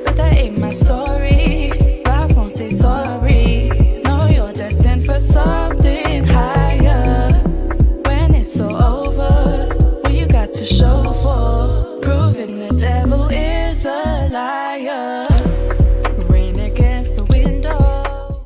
But that ain't my story. Life won't say sorry. No, you're destined for something higher. When it's so over, what you got to show for? Proving the devil is a liar. Rain against the window.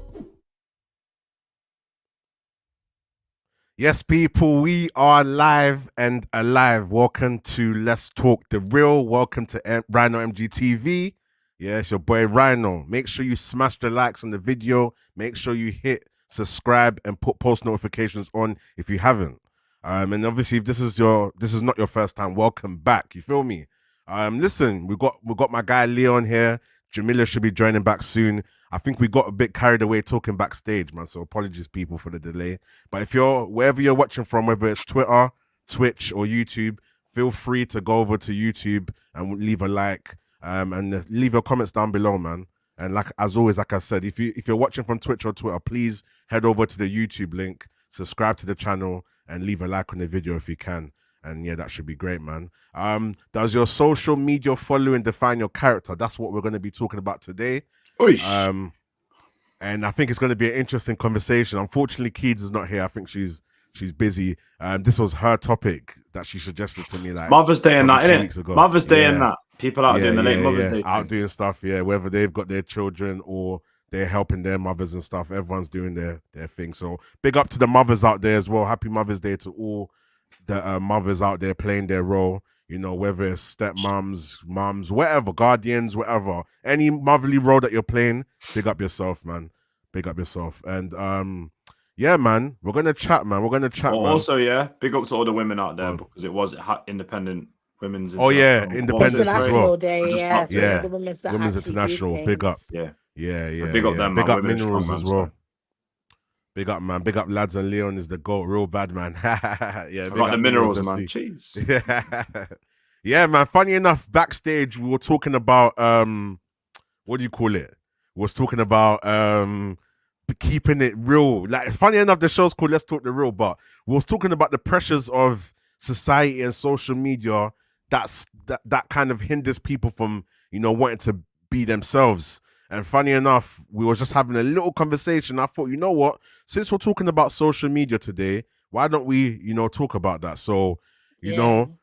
Yes, people, we are live and alive. Welcome to Let's Talk the Real. Welcome to Rhino MGTV. Yeah, it's your boy Rhino. Make sure you smash the likes on the video. Make sure you hit subscribe and put post notifications on if you haven't. And obviously, if this is not your first time, welcome back. You feel me? Listen, we got my guy Leon here. Jamila should be joining back soon. I think we got a bit carried away talking backstage, man. So apologies, people, for the delay. But if wherever you're watching from, whether it's Twitter, Twitch, or YouTube, feel free to go over to YouTube and leave a like, and leave your comments down below, man. And as always, like I said, if you're watching from Twitch or Twitter, please head over to the YouTube link, subscribe to the channel, and leave a like on the video if you can. And yeah, that should be great, man. Does your social media following define your character? That's what we're going to be talking about today. Oish. And I think it's going to be an interesting conversation. Unfortunately, Keeds is not here. I think she's busy. This was her topic that she suggested to me, like Mother's Day and that, 2 innit? weeks ago. Mother's Day and that. People out doing the late Mother's Day. Out doing stuff, yeah. Whether they've got their children or they're helping their mothers and stuff. Everyone's doing their thing. So big up to the mothers out there as well. Happy Mother's Day to all the mothers out there playing their role. You know, whether it's stepmoms, mums, whatever, guardians, whatever. Any motherly role that you're playing, big up yourself, man. Big up yourself. And yeah, man, we're gonna chat, man. We're gonna chat. Man. Also, yeah, big up to all the women out there because it was independent women's. Independence as well. Day, yeah, the Women's International. Big up. Yeah. Big up them. Big man. up Minerals as well. Big up, man. Big up Lads, and Leon is the GOAT. Real bad, man. Yeah, big up the Minerals, man. Jeez. Yeah, man. Funny enough, backstage we were talking about what do you call it? We was talking about keeping it real. Like, funny enough, the show's called Let's Talk the Real, but we was talking about the pressures of society and social media that kind of hinders people from, wanting to be themselves. And funny enough, we were just having a little conversation. I thought, you know what? Since we're talking about social media today, why don't we, talk about that? So, you know,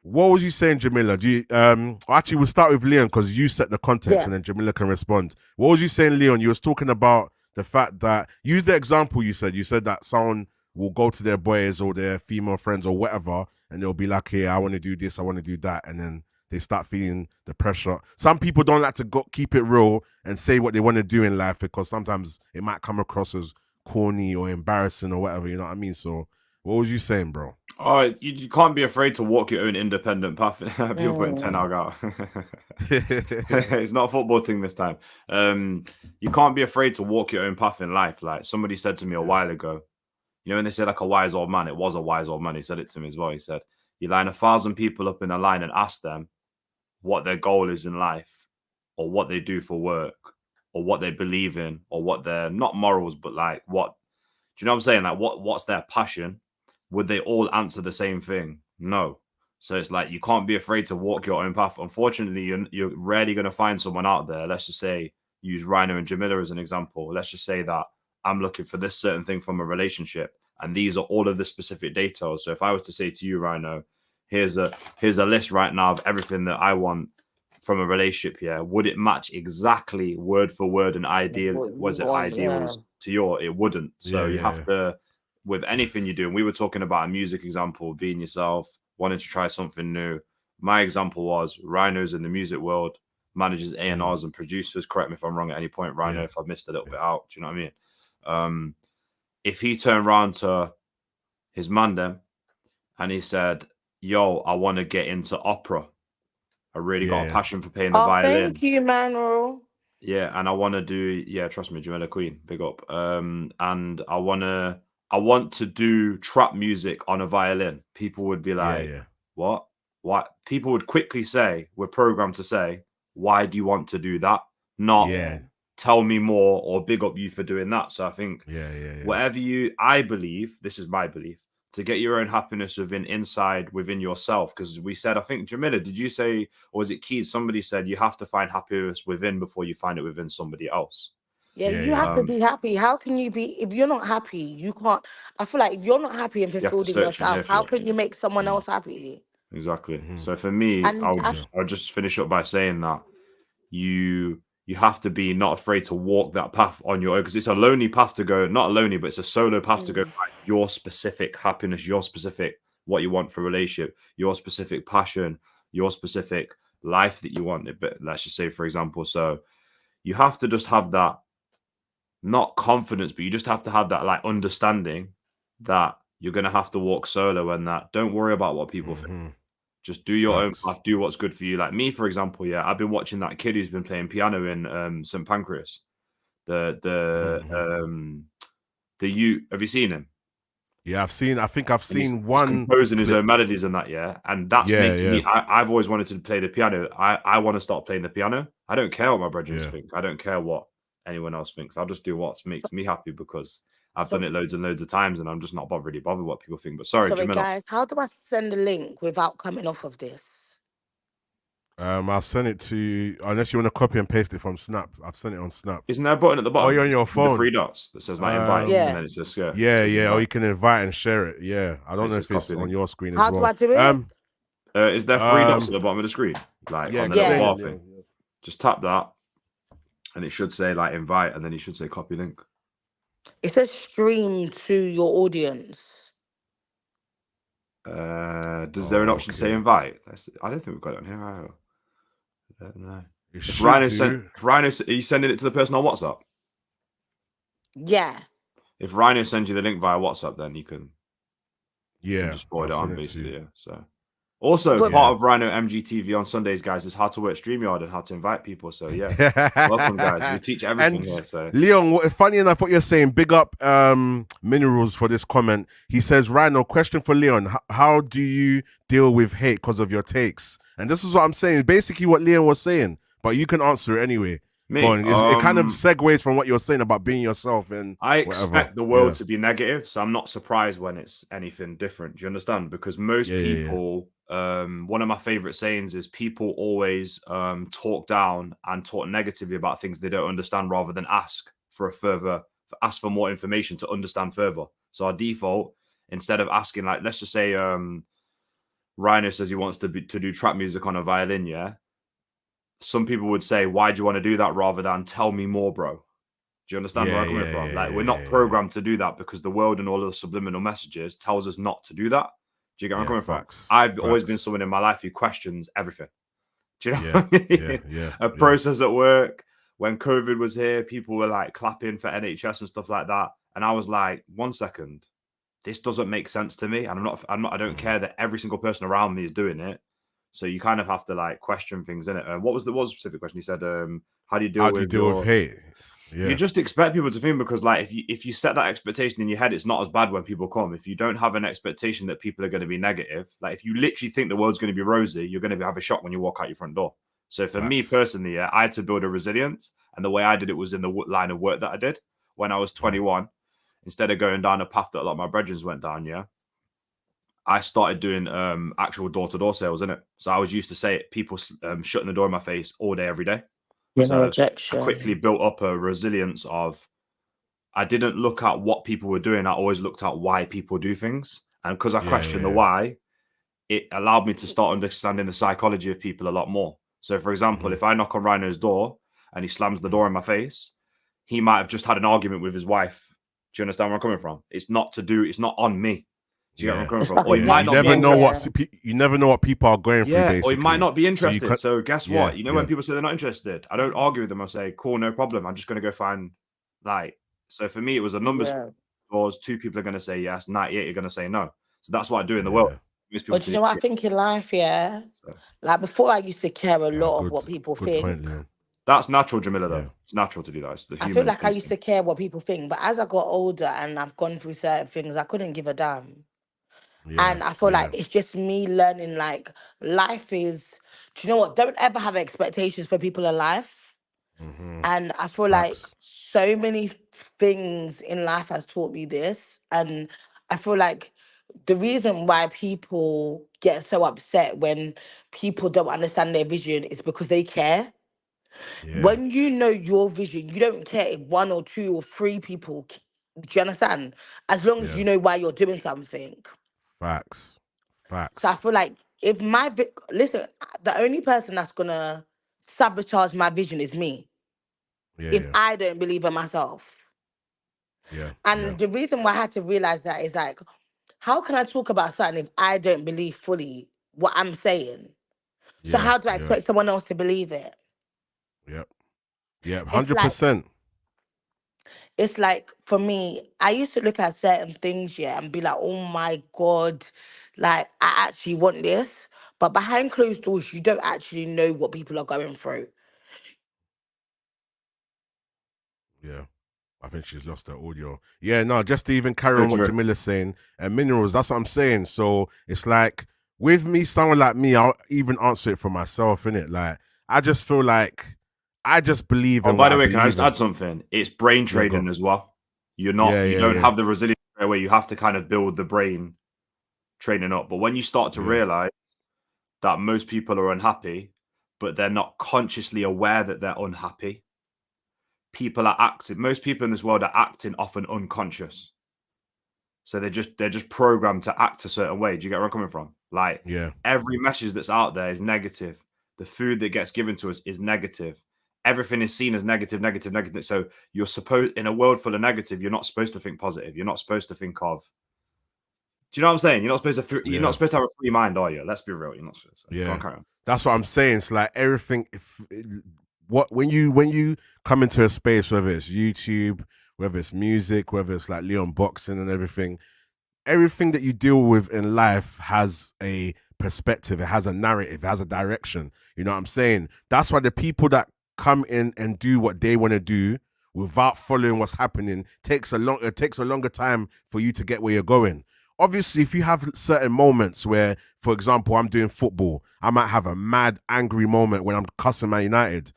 what was you saying, Jamila? Do you actually we'll start with Leon because you set the context and then Jamila can respond. What was you saying, Leon? You was talking about the fact that use the example you said that someone will go to their boys or their female friends or whatever, and they'll be like, hey, I want to do this, I want to do that, and then they start feeling the pressure. Some people don't like to keep it real and say what they want to do in life because sometimes it might come across as corny or embarrassing or whatever, you know what I mean? So what was you saying, bro? Oh, you can't be afraid to walk your own independent path. People putting 10 out. It's not a football thing this time. You can't be afraid to walk your own path in life. Like somebody said to me a while ago, when they say like a wise old man, it was a wise old man. He said it to me as well. He said, you line 1,000 people up in a line and ask them, what their goal is in life, or what they do for work, or what they believe in, or what their not morals, but like what do you know what I'm saying? Like what's their passion? Would they all answer the same thing? No. So it's like you can't be afraid to walk your own path. Unfortunately, you're rarely going to find someone out there. Let's just say, use Rhino and Jamila as an example. Let's just say that I'm looking for this certain thing from a relationship, and these are all of the specific details. So if I was to say to you, Rhino, here's a list right now of everything that I want from a relationship here, would it match exactly word for word and ideals to your? It wouldn't. So you have to, with anything you do, and we were talking about a music example, being yourself, wanting to try something new. My example was Rhino's in the music world, manages A&Rs and producers. Correct me if I'm wrong at any point, Rhino, if I've missed a little bit out. Do you know what I mean? If he turned around to his man then and he said, yo, I want to get into opera. I really got a passion for playing the violin. Thank you, Manuel. Yeah, and I want to do, trust me, Jamila Queen, big up. And I want to do trap music on a violin. People would be like, what? People would quickly say, we're programmed to say, why do you want to do that? Not tell me more or big up you for doing that. So I think whatever I believe, this is my belief, to get your own happiness within yourself. Because we said, I think, Jamila, did you say, or was it Keith? Somebody said you have to find happiness within before you find it within somebody else. You have to be happy. How can you be, if you're not happy, you can't, I feel like if you're not happy and fulfilled in yourself, how can you make someone else happy? Exactly. So for me, I'll just finish up by saying that you have to be not afraid to walk that path on your own, because it's a lonely path to go, not a lonely, but it's a solo path to go by your specific happiness, your specific what you want for a relationship, your specific passion, your specific life that you want. But let's just say, for example, so you have to just have that, not confidence, but you just have to have that like understanding that you're going to have to walk solo, and that don't worry about what people think. Just do your own path, do what's good for you. Like me, for example, I've been watching that kid who's been playing piano in St. Pancras. Have you seen him? Yeah, I think I've seen one composing his own melodies and that, and that's making me. I've always wanted to play the piano. I want to start playing the piano. I don't care what my brethren think. I don't care what anyone else thinks. I'll just do what makes me happy, because I've done it loads and loads of times, and I'm just not really bothered what people think. But sorry, Jamila. Guys, how do I send a link without coming off of this? I'll send it to you, unless you want to copy and paste it from Snap. I've sent it on Snap. Isn't there a button at the bottom? Oh, you're on your phone. The three dots that says like invite, and then it says or you can invite and share it. Yeah, I don't know if it's on your screen as well. How do I do it? Is there three dots at the bottom of the screen? Like on the little bar thing. Just tap that, and it should say like invite, and then you should say copy link. It says stream to your audience. Does there an option to say invite? I don't think we've got it on here. I don't know. If Rhino, are you sending it to the person on WhatsApp? Yeah. If Rhino sends you the link via WhatsApp, then you can just forward it on, basically. So also part of Rhino MGTV on Sundays, guys, is how to work StreamYard and how to invite people. So welcome, guys. We teach everything here. So Leon, funny enough, what you're saying, big up Minerals for this comment. He says, Rhino, question for Leon: how do you deal with hate because of your takes? And this is what I'm saying, basically what Leon was saying, but you can answer it anyway. It kind of segues from what you're saying about being yourself. And I expect the world to be negative, so I'm not surprised when it's anything different. Do you understand? Because most people, one of my favorite sayings is people always talk down and talk negatively about things they don't understand, rather than ask for more information to understand further. So our default, instead of asking, like, let's just say Rhino says he wants to do trap music on a violin, some people would say, why do you want to do that, rather than tell me more, bro? Do you understand where I'm coming from? Like, we're not programmed to do that, because the world and all of the subliminal messages tells us not to do that. Do you get where I'm coming from? I've always been someone in my life who questions everything. Do you know what I mean? A process at work, when COVID was here, people were like clapping for NHS and stuff like that. And I was like, 1 second, this doesn't make sense to me. And I don't care that every single person around me is doing it. So you kind of have to like question things in it. What was the specific question? You said, how do you deal with hate? You just expect people to think, because like if you set that expectation in your head, it's not as bad when people come. If you don't have an expectation that people are going to be negative, like if you literally think the world's going to be rosy, you're going to have a shock when you walk out your front door. So for me personally, I had to build a resilience, and the way I did it was in the line of work that I did when I was 21. Instead of going down a path that a lot of my brethren went down, I started doing actual door-to-door sales, innit? So I was used to say it, people shutting the door in my face all day, every day. So rejection. I quickly built up a resilience of, I didn't look at what people were doing. I always looked at why people do things. And because I questioned the why, it allowed me to start understanding the psychology of people a lot more. So for example, if I knock on Rhino's door and he slams the door in my face, he might have just had an argument with his wife. Do you understand where I'm coming from? It's not on me. Do you get where I'm coming from? Or you never know you never know what people are going through. Basically. Or he might not be interested. So guess what? When people say they're not interested, I don't argue with them. I say, cool, no problem. I'm just going to go find like. So for me, it was a numbers doors. 2 people are going to say yes. 98 are going to say no. So that's what I do in the world. But you know what I think in life, like before, I used to care a lot of what people think. Point, that's natural, Jamila, though. It's natural to do that. It's the human I feel like instinct. I used to care what people think, but as I got older and I've gone through certain things, I couldn't give a damn. And I feel like it's just me learning, like, life is, do you know what? Don't ever have expectations for people in life. And I feel like so many things in life has taught me this. And I feel like the reason why people get so upset when people don't understand their vision is because they care. When you know your vision, you don't care if 1 or 2 or 3 people, do you understand? As long as you know why you're doing something. Facts. So I feel like if listen, the only person that's gonna sabotage my vision is me. If I don't believe in myself. And the reason why I had to realize that is like, how can I talk about something if I don't believe fully what I'm saying? So how do I expect someone else to believe it? 100%. It's like, for me, I used to look at certain things, and be like, oh my God, like, I actually want this. But behind closed doors, you don't actually know what people are going through. I think she's lost her audio. No, just to even carry on what Jamila's saying, and minerals, that's what I'm saying. So it's like, with me, someone like me, I'll even answer it for myself, innit? Like, I just feel like, I just believe in. By the way, can I just add something? It's brain training as well. You're not, you don't have the resilience where you have to kind of build the brain training up. But when you start to realize that most people are unhappy, but they're not consciously aware that they're unhappy, most people in this world are acting often unconscious. So they're just programmed to act a certain way. Do you get where I'm coming from? Like, every message that's out there is negative. The food that gets given to us is negative. Everything is seen as negative. So you're supposed, in a world full of negative, you're not supposed to think positive. You're not supposed to think of. Do you know what I'm saying? You're not supposed to. You're not supposed to have a free mind, are you? Let's be real. You're not supposed to. Go on. That's what I'm saying. It's like everything. When you come into a space, whether it's YouTube, whether it's music, whether it's like Leon boxing and everything that you deal with in life has a perspective. It has a narrative. It has a direction. You know what I'm saying? That's why the people that come in and do what they want to do without following what's happening takes a longer time for you to get where you're going. Obviously, if you have certain moments where, for example, I'm doing football, I might have a mad, angry moment when I'm cussing Man United.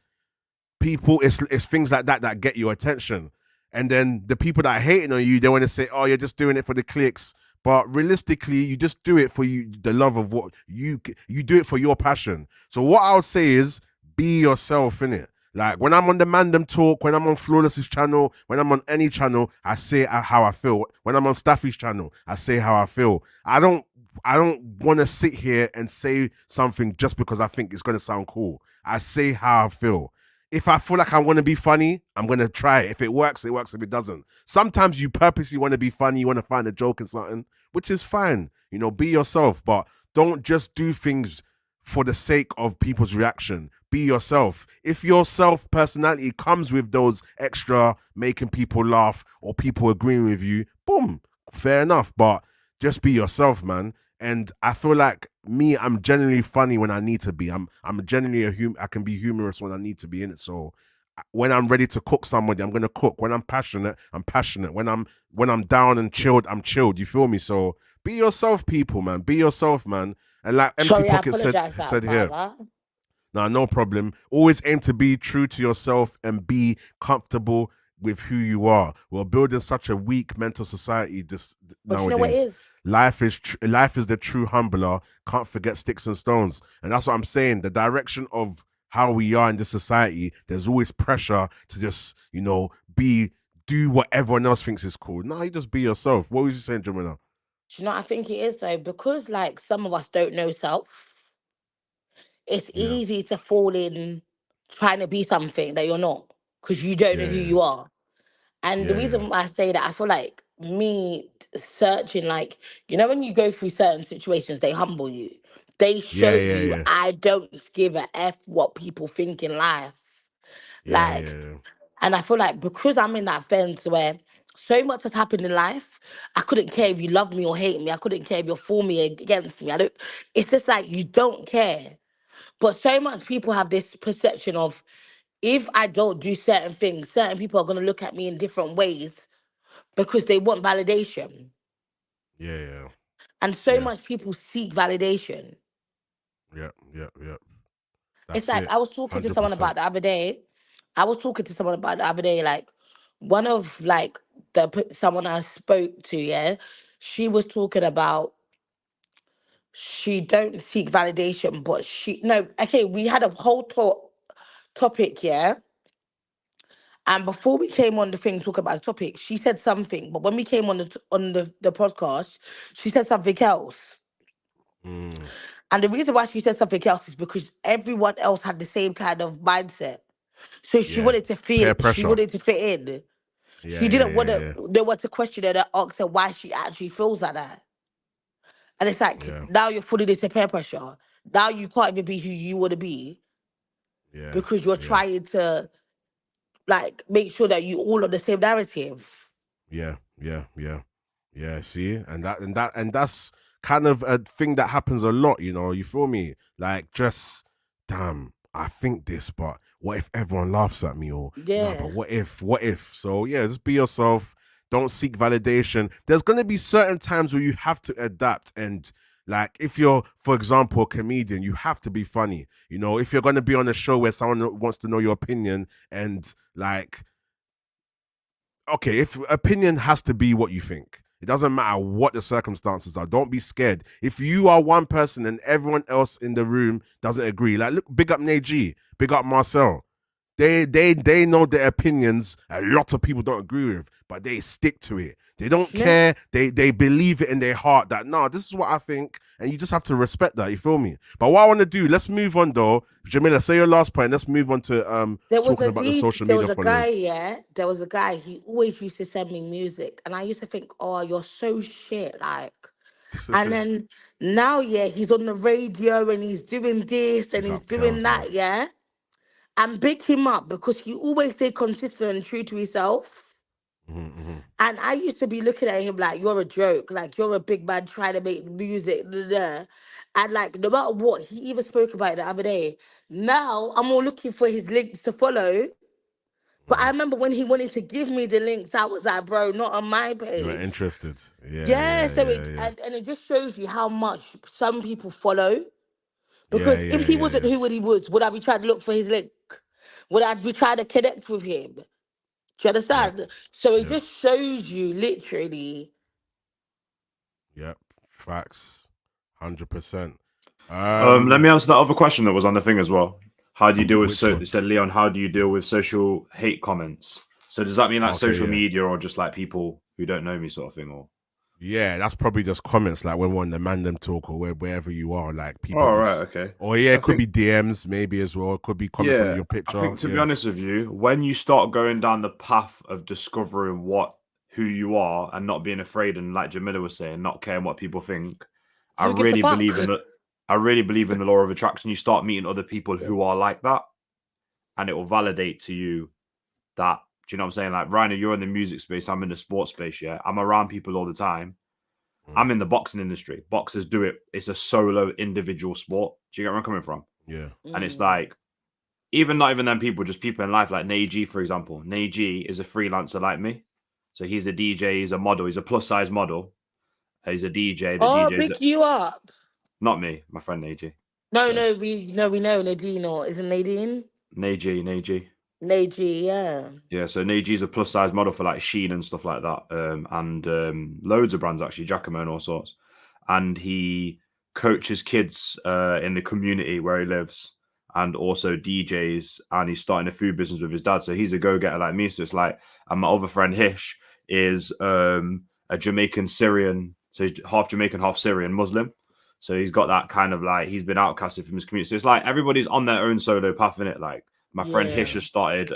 People, it's things like that get your attention. And then the people that are hating on you, they want to say, oh, you're just doing it for the clicks. But realistically, you just do it for the love of what you do it for your passion. So what I would say is, be yourself, innit? Like, when I'm on the Mandem Talk, when I'm on Flawless's channel, when I'm on any channel, I say how I feel. When I'm on Staffy's channel, I say how I feel. I don't want to sit here and say something just because I think it's going to sound cool. I say how I feel. If I feel like I want to be funny, I'm going to try it. If it works, it works. If it doesn't. Sometimes you purposely want to be funny. You want to find a joke in something, which is fine. You know, be yourself. But don't just do things for the sake of people's reaction. Be yourself. If your self-personality comes with those extra making people laugh or people agreeing with you, boom, fair enough. But just be yourself, man. And I feel like I'm generally funny when I need to be. I'm generally I can be humorous when I need to be in it. So when I'm ready to cook somebody, I'm gonna cook. When I'm passionate, I'm passionate. When I'm down and chilled, I'm chilled. You feel me? So be yourself, people, man. Be yourself, man. And like Empty Sorry, I Pocket apologize for that, said here. brother. Nah, no problem. Always aim to be true to yourself and be comfortable with who you are. We're building such a weak mental society But you know what it nowadays. is? Life is the true humbler. Can't forget sticks and stones, and that's what I'm saying. The direction of how we are in this society, there's always pressure to just do what everyone else thinks is cool. No, you just be yourself. What was you saying, Jamila? Do you know what I think it is though? Because like some of us don't know self, it's Yeah, easy to fall in trying to be something that you're not because you don't know yeah, who yeah, you are. And the yeah, yeah, reason why I say that, I feel like me searching, like, when you go through certain situations, they humble you. They show yeah, yeah, you, yeah, I don't give a F what people think in life. yeah, Like, yeah, and I feel like because I'm in that fence where so much has happened in life, I couldn't care if you love me or hate me. I couldn't care if you're for me or against me. I don't, it's just like you don't care. But so much people have this perception of if I don't do certain things, certain people are going to look at me in different ways because they want validation. yeah, yeah, And so yeah, much people seek validation. yeah, yeah, yeah. It's That's like it. I was talking to someone 100%. about the other day. I was talking to someone about the other day, like one of like someone I spoke to, yeah, she was talking about she don't seek validation, but she no, okay, we had a whole topic, yeah. And before we came on the thing talking about the topic, she said something, but when we came on the podcast, she said something else. Mm, And the reason why she said something else is because everyone else had the same kind of mindset. So she yeah. wanted to Peer fit. She pressure. wanted to fit in. Yeah, She yeah, didn't want yeah, to. yeah, They want to question her and ask her why she actually feels like that. And it's like yeah, now you're falling into peer pressure. Now you can't even be who you want to be yeah, because you're yeah. trying to like make sure that you all on the same narrative. Yeah, yeah, yeah, yeah. See, and that's kind of a thing that happens a lot. You feel me? Like, just damn, I think this, but what if everyone laughs at me? Or nah, Yeah. but what if? What if? So yeah, just be yourself. Don't seek validation. There's gonna be certain times where you have to adapt and. Like, if you're, for example, a comedian, you have to be funny. If you're going to be on a show where someone wants to know your opinion and, like, okay, if opinion has to be what you think, it doesn't matter what the circumstances are. Don't be scared. If you are one person and everyone else in the room doesn't agree, like, look, big up Neji, big up Marcel. They know their opinions. A lot of people don't agree with, but they stick to it. They don't You know, care. They believe it in their heart that no, this is what I think, and you just have to respect that. You feel me? But what I want to do, let's move on though. Jamila, say your last point. Let's move on to talking about the social there media was a guy, followers. yeah, there was a guy, he always used to send me music. And I used to think, oh, you're so shit, like. And then now, yeah, he's on the radio and he's doing this and Big he's up doing Kelv, that, yeah. yeah. And big him up because he always stayed consistent and true to himself. Mm-hmm. And I used to be looking at him like, you're a joke, like you're a big man trying to make music. Blah, blah. And like, no matter what, he even spoke about it the other day. Now I'm all looking for his links to follow. But I Mm. remember when he wanted to give me the links, I was like, bro, not on my You were page. interested. Yeah, Yeah, yeah, so yeah, it yeah. and it just shows you how much some people follow. Yeah, Because if yeah, he yeah, wasn't yeah. who he was, would I be trying to look for his link? Would I be trying to connect with him? Do you Yeah, understand? So it yeah, just shows you literally. yeah. Facts. 100%. Let me answer that other question that was on the thing as well. How do you deal with Which one? it said Leon, how do you deal with social hate comments? So does that mean like Okay, social yeah. media or just like people who don't know me sort of thing? Or Yeah, that's probably just comments like when we're on the Mandem talk or wherever you are, like people oh right, just okay. or yeah, I it could think be DMs maybe as well. It could be comments under yeah, your I picture. think to be Yeah. honest with you, when you start going down the path of discovering who you are and not being afraid and like Jamila was saying, not caring what people think, I Who gives a really fuck? believe in the I really believe in the law of attraction. You start meeting other people who are like that, and it will validate to you that. Do you know what I'm saying? Like Ryan, you're in the music space, I'm in the sports space, yeah. I'm around people all the time. Mm. I'm in the boxing industry. Boxers do it. It's a solo individual sport. Do you get where I'm coming from? Yeah. And it's Mm. like even not even them people, just people in life, like Neji, for example. Neji is a freelancer like me. So he's a DJ, he's a model, he's a plus size model. He's a DJ. The Oh, DJ's pick you up. not me, my friend Neji. No, So, we know Nadine, or is it Nadine? Neji. Neji, yeah. Yeah, so Neji's a plus size model for like Shein and stuff like that. And loads of brands actually, Giacomo and all sorts. And he coaches kids in the community where he lives and also DJs, and he's starting a food business with his dad. So he's a go-getter like me. So it's like, and my other friend Hish is a Jamaican Syrian, so he's half Jamaican, half Syrian Muslim. So he's got that kind of like, he's been outcasted from his community. So it's like everybody's on their own solo path, in it. Like my friend Hish has started,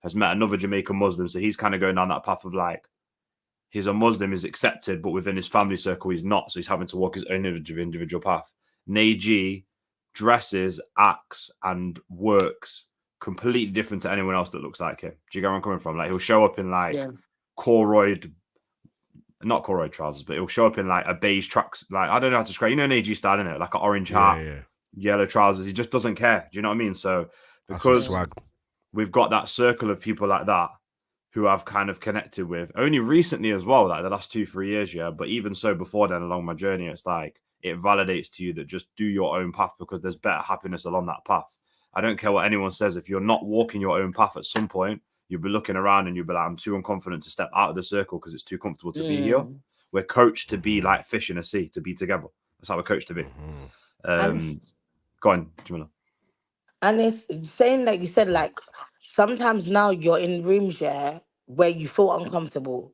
has met another Jamaican Muslim. So he's kind of going down that path of like, he's a Muslim, is accepted, but within his family circle, he's not. So he's having to walk his own individual path. Neji dresses, acts, and works completely different to anyone else that looks like him. Do you get where I'm coming from? Like he'll show up in like not corduroy trousers, but he'll show up in like a beige tracks. Like, I don't know how to describe. You know, an AG style, innit? Like an orange hat, yellow trousers. He just doesn't care. Do you know what I mean? So because we've got that circle of people like that who I've kind of connected with only recently as well, like the last 2-3 years, yeah. But even so, before then, along my journey, it's like it validates to you that just do your own path because there's better happiness along that path. I don't care what anyone says. If you're not walking your own path at some point, you'll be looking around and you'll be like, I'm too unconfident to step out of the circle because it's too comfortable to be here. We're coached to be like fish in a sea, to be together. That's how we're coached to be. Go on, Jamila. And it's saying, like you said, like sometimes now you're in rooms, yeah, where you feel uncomfortable.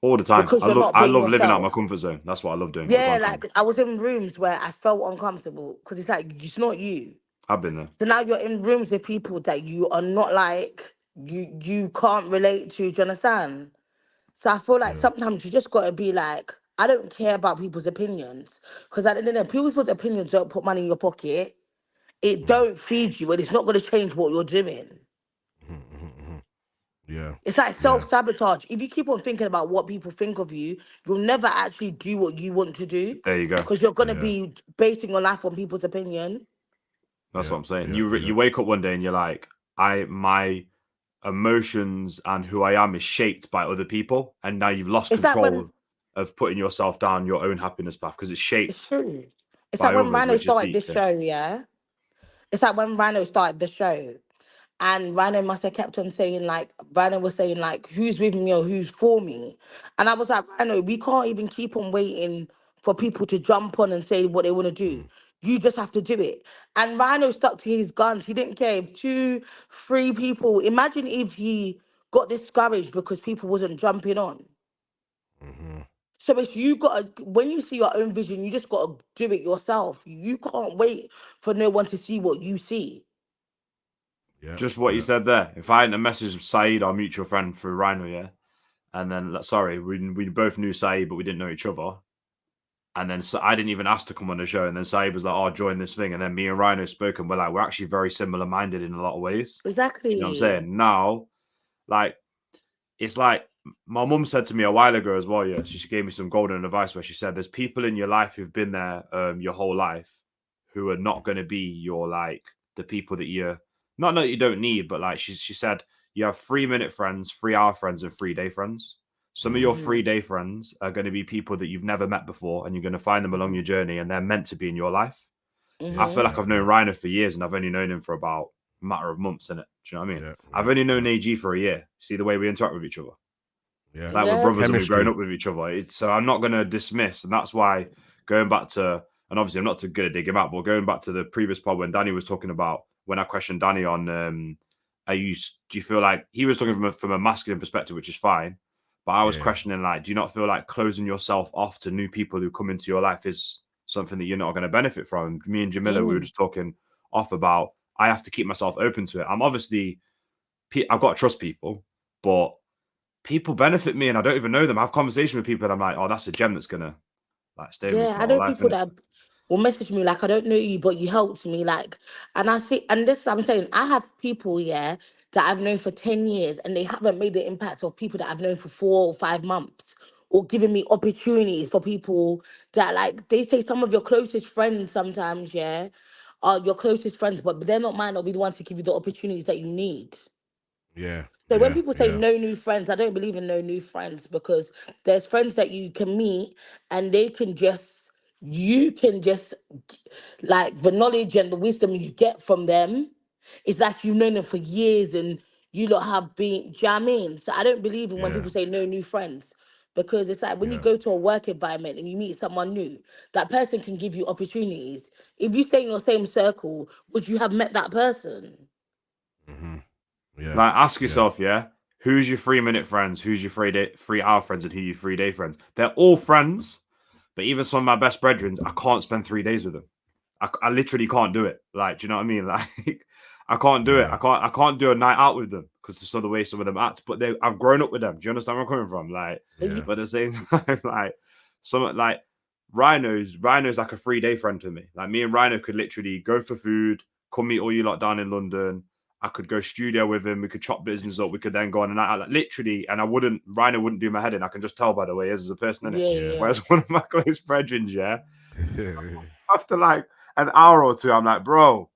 All the time. Because I love living out my comfort zone. That's what I love doing. Yeah, like I was in rooms where I felt uncomfortable because it's like, it's not you. I've been there. So now you're in rooms with people that you are not like, you can't relate to. Do you understand? So I feel like sometimes you just got to be like, I don't care about people's opinions. Because at the end of the day, people's opinions don't put money in your pocket. It don't feed you, and it's not going to change what you're doing. Yeah. It's like self-sabotage. If you keep on thinking about what people think of you, you'll never actually do what you want to do. There you go. Because you're going to be basing your life on people's opinion. That's what I'm saying. You wake up one day and you're like, my emotions and who I am is shaped by other people, and now you've lost control of putting yourself down your own happiness path because it's shaped. It's true. It's like when Rhino started this show, yeah? It's like when Rhino started the show. And Rhino must have kept on saying, like, Rhino was saying, like, who's with me or who's for me? And I was like, Rhino, we can't even keep on waiting for people to jump on and say what they want to do. You just have to do it. And Rhino stuck to his guns. He didn't care if 2-3 people. Imagine if he got discouraged because people wasn't jumping on. So it's you got to, when you see your own vision, you just got to do it yourself. You can't wait for no one to see what you see. Yeah, just what you said there. If I hadn't messaged Saeed, our mutual friend, through Rhino, yeah, and then we both knew Saeed, but we didn't know each other. And then I didn't even ask to come on the show. And then Saeed was like, "Oh, join this thing." And then me and Rhino spoke, and we're actually very similar minded in a lot of ways. Exactly. You know what I'm saying? Now, like, it's like my mum said to me a while ago as well. Yeah, she gave me some golden advice where she said, "There's people in your life who've been there your whole life, who are not going to be your the people that you're." Not that you don't need, but like she said, you have 3-minute friends, 3-hour friends, and 3-day friends. Some of your 3-day friends are going to be people that you've never met before, and you're going to find them along your journey, and they're meant to be in your life. I feel like I've known Rhino for years, and I've only known him for about a matter of months, innit? Do you know what I mean? I've only known AG for a year. See the way we interact with each other? Yeah. Like we're brothers and we've grown up with each other. So I'm not going to dismiss, and that's why going back to, and obviously I'm not too good at digging out, but going back to the previous pod when Danny was talking about, when I questioned Danny on, do you feel like he was talking from a masculine perspective, which is fine, but I was questioning, like, do you not feel like closing yourself off to new people who come into your life is something that you're not going to benefit from? Me and Jamila, we were just talking off about, I have to keep myself open to it. I've got to trust people, but people benefit me and I don't even know them. I have conversation with people and I'm like, oh, that's a gem that's gonna stay with me. Yeah, I know people that will message me like, I don't know you, but you helped me. Like, and I see, and this I'm saying, I have people, that I've known for 10 years and they haven't made the impact of people that I've known for 4 or 5 months, or giving me opportunities for people that, like, they say some of your closest friends sometimes, are your closest friends, but they're not might not be the ones to give you the opportunities that you need. Yeah. So when Yeah. people say Yeah. no new friends, I don't believe in no new friends, because there's friends that you can meet and they can just, you can just, like, the knowledge and the wisdom you get from them is like you've known them for years and you lot have been, do you know what I mean? So I don't believe in when Yeah. people say no new friends, because it's like when you Yeah. go to a work environment and you meet someone new, that person can give you opportunities. If you stay in your same circle, would you have met that person? Mm-hmm. Yeah. Like, ask Yeah. yourself, yeah, who's your 3 minute friends, who's your 3 hour friends, and who your 3 day friends? They're all friends, but even some of my best brethren, I can't spend 3 days with them. I literally can't do it. Like, do you know what I mean? Like, I can't do it. Yeah. I can't do a night out with them because of the way some of them act. But I've grown up with them. Do you understand where I'm coming from? Like, Yeah. but at the same time, like, some like Rhino's like a 3 day friend to me. Like, me and Rhino could literally go for food, come meet all you lot down in London. I could go studio with him. We could chop business up. We could then go on a night out, like, literally. And Rhino wouldn't do my head in. I can just tell by the way he is as a person, innit? Yeah, Yeah. yeah. Whereas one of my close brethren, yeah, after like an hour or two, I'm like, bro,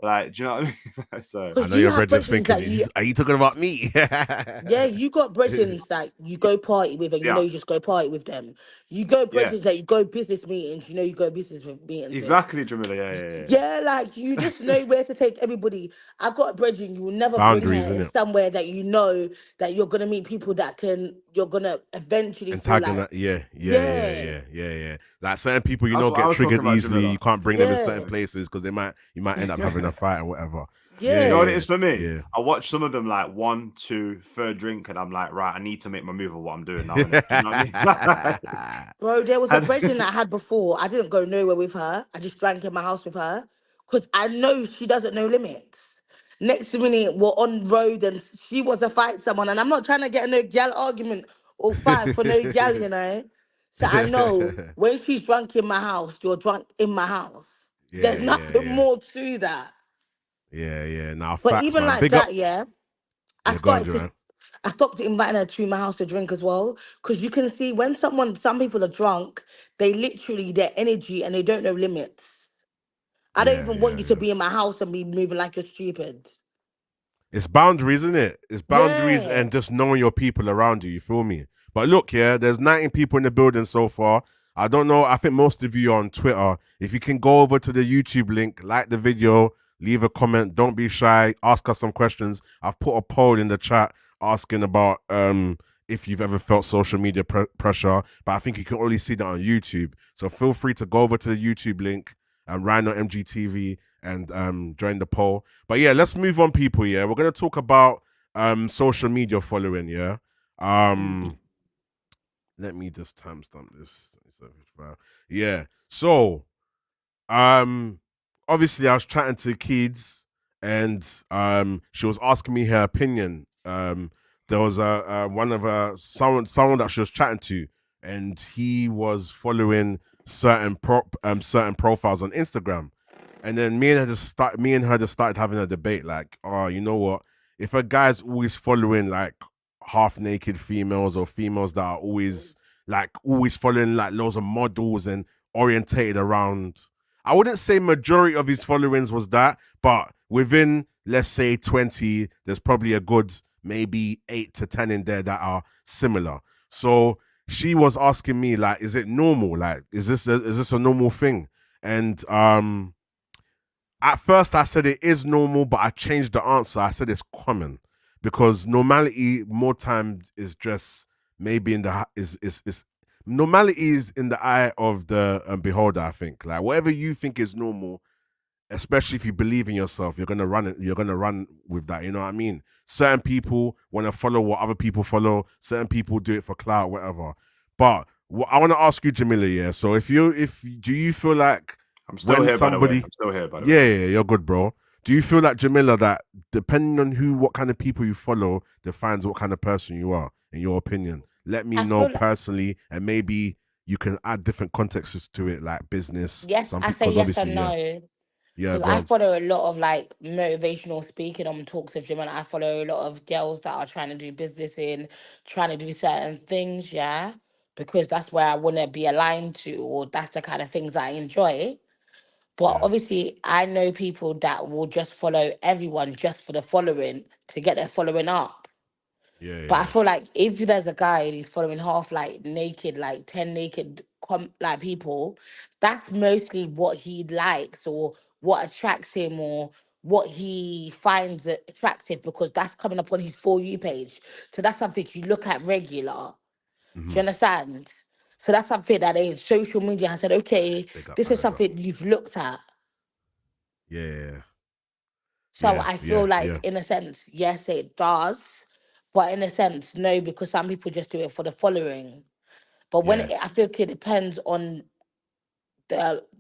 like, do you know what I mean? So, I Because know you your have brethren's brethren thinking, that you, are you talking about me? yeah, you got brethren that you go party with and you know yeah, you just go party with them. You go yeah, brethren that you go business meetings, you know you go business meetings with. exactly, Jamila. Yeah. Yeah, like you just know where to take everybody. I got a brethren, you will never bring Boundaries, her isn't it? somewhere that you know that you're gonna meet people that you're gonna eventually feel like, Antagonist. Yeah. Yeah. Yeah. yeah, Yeah. Yeah. Yeah. Like certain people, That's what I get was talking triggered about, easily. You Jamila. can't bring them in certain yeah, places because you might end up having a fight or whatever. Do you know what yeah. it Yeah. is for me? Yeah. I watch some of them like 1, 2, third drink, and I'm like, right, I need to make my move of what I'm doing now. Innit? Do you know what I mean? Bro, there was a brethren And that I had before. I didn't go nowhere with her. I just drank in my house with her because I know she doesn't know limits. Next minute, we're on road and she was to fight someone, and I'm not trying to get in no gal argument or fight for no gal, you know. So I know when she's drunk in my house, you're drunk in my house. Yeah. There's Yeah. nothing Yeah. more to that. Yeah. Yeah. Now But facts, even man. like Big up. that, yeah. I Yeah. Go on, started to Joanne. I stopped inviting her to my house to drink as well. Because you can see when some people are drunk, they literally, their energy and they don't know limits. I don't Yeah. even want Yeah. you to Yeah. be in my house and be moving like you're stupid. It's boundaries, isn't it? It's boundaries Yeah. and just knowing your people around you. You feel me? But look, yeah, there's 19 people in the building so far. I don't know. I think most of you are on Twitter. If you can go over to the YouTube link, like the video, leave a comment. Don't be shy. Ask us some questions. I've put a poll in the chat asking about if you've ever felt social media pressure. But I think you can only see that on YouTube. So feel free to go over to the YouTube link and Rhino MGTV and join the poll. But yeah, let's move on, people. Yeah, we're gonna talk about social media following. Yeah, let me just timestamp this. Yeah, so obviously I was chatting to Kids and she was asking me her opinion. There was a one of someone that she was chatting to, and he was following certain profiles on Instagram. And then me and her just started having a debate, like, oh, you know what? If a guy's always following like half naked females or females that are always following like loads of models and orientated around, I wouldn't say majority of his followings was that, but within, let's say 20, there's probably a good maybe 8 to 10 in there that are similar. So she was asking me, like, is it normal? Like, is this a normal thing? And at first I said it is normal, but I changed the answer. I said it's common, because normality more times is just maybe in the is normality is in the eye of the beholder. I think, like, whatever you think is normal, especially if you believe in yourself, you're gonna run it. You're gonna run with that. You know what I mean? Certain people want to follow what other people follow. Certain people do it for clout, whatever. But I want to ask you, Jamila. Yeah. So if do you feel like I'm still when here, by the way. somebody, I'm still here, by the way. yeah, you're good, bro. Do you feel like, Jamila, that depending on what kind of people you follow defines what kind of person you are, in your opinion? Let me I know feel like, personally, and maybe you can add different contexts to it, like business. yes, Some I people, say because yes obviously, and yeah, no. yeah, Because go I on. follow a lot of like motivational speaking on talks of gym, and I follow a lot of girls that are trying to do business in, trying to do certain things, yeah. Because that's where I want to be aligned to, or that's the kind of things I enjoy. But yeah, obviously, I know people that will just follow everyone just for the following to get their following up. yeah, But I yeah. feel like if there's a guy and he's following half like naked, like 10 naked like people, that's mostly what he likes or what attracts him or what he finds attractive because that's coming up on his For You page. So that's something you look at regular. Do you Mm-hmm. understand? So that's something that social media has said, okay, Big up, this man. is Big up. something you've looked at. Yeah, So yeah, I yeah, feel like, yeah, in a sense, yes, it does. But in a sense, no, because some people just do it for the following. But yeah, I feel like it depends on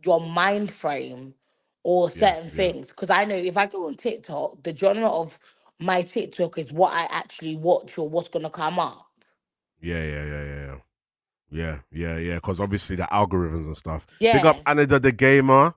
your mind frame or yeah, certain yeah, things. Because I know if I go on TikTok, the genre of my TikTok is what I actually watch or what's gonna come up. yeah, yeah, yeah, yeah. Yeah, yeah, yeah. Because obviously the algorithms and stuff. Big up Yeah. Anida the gamer.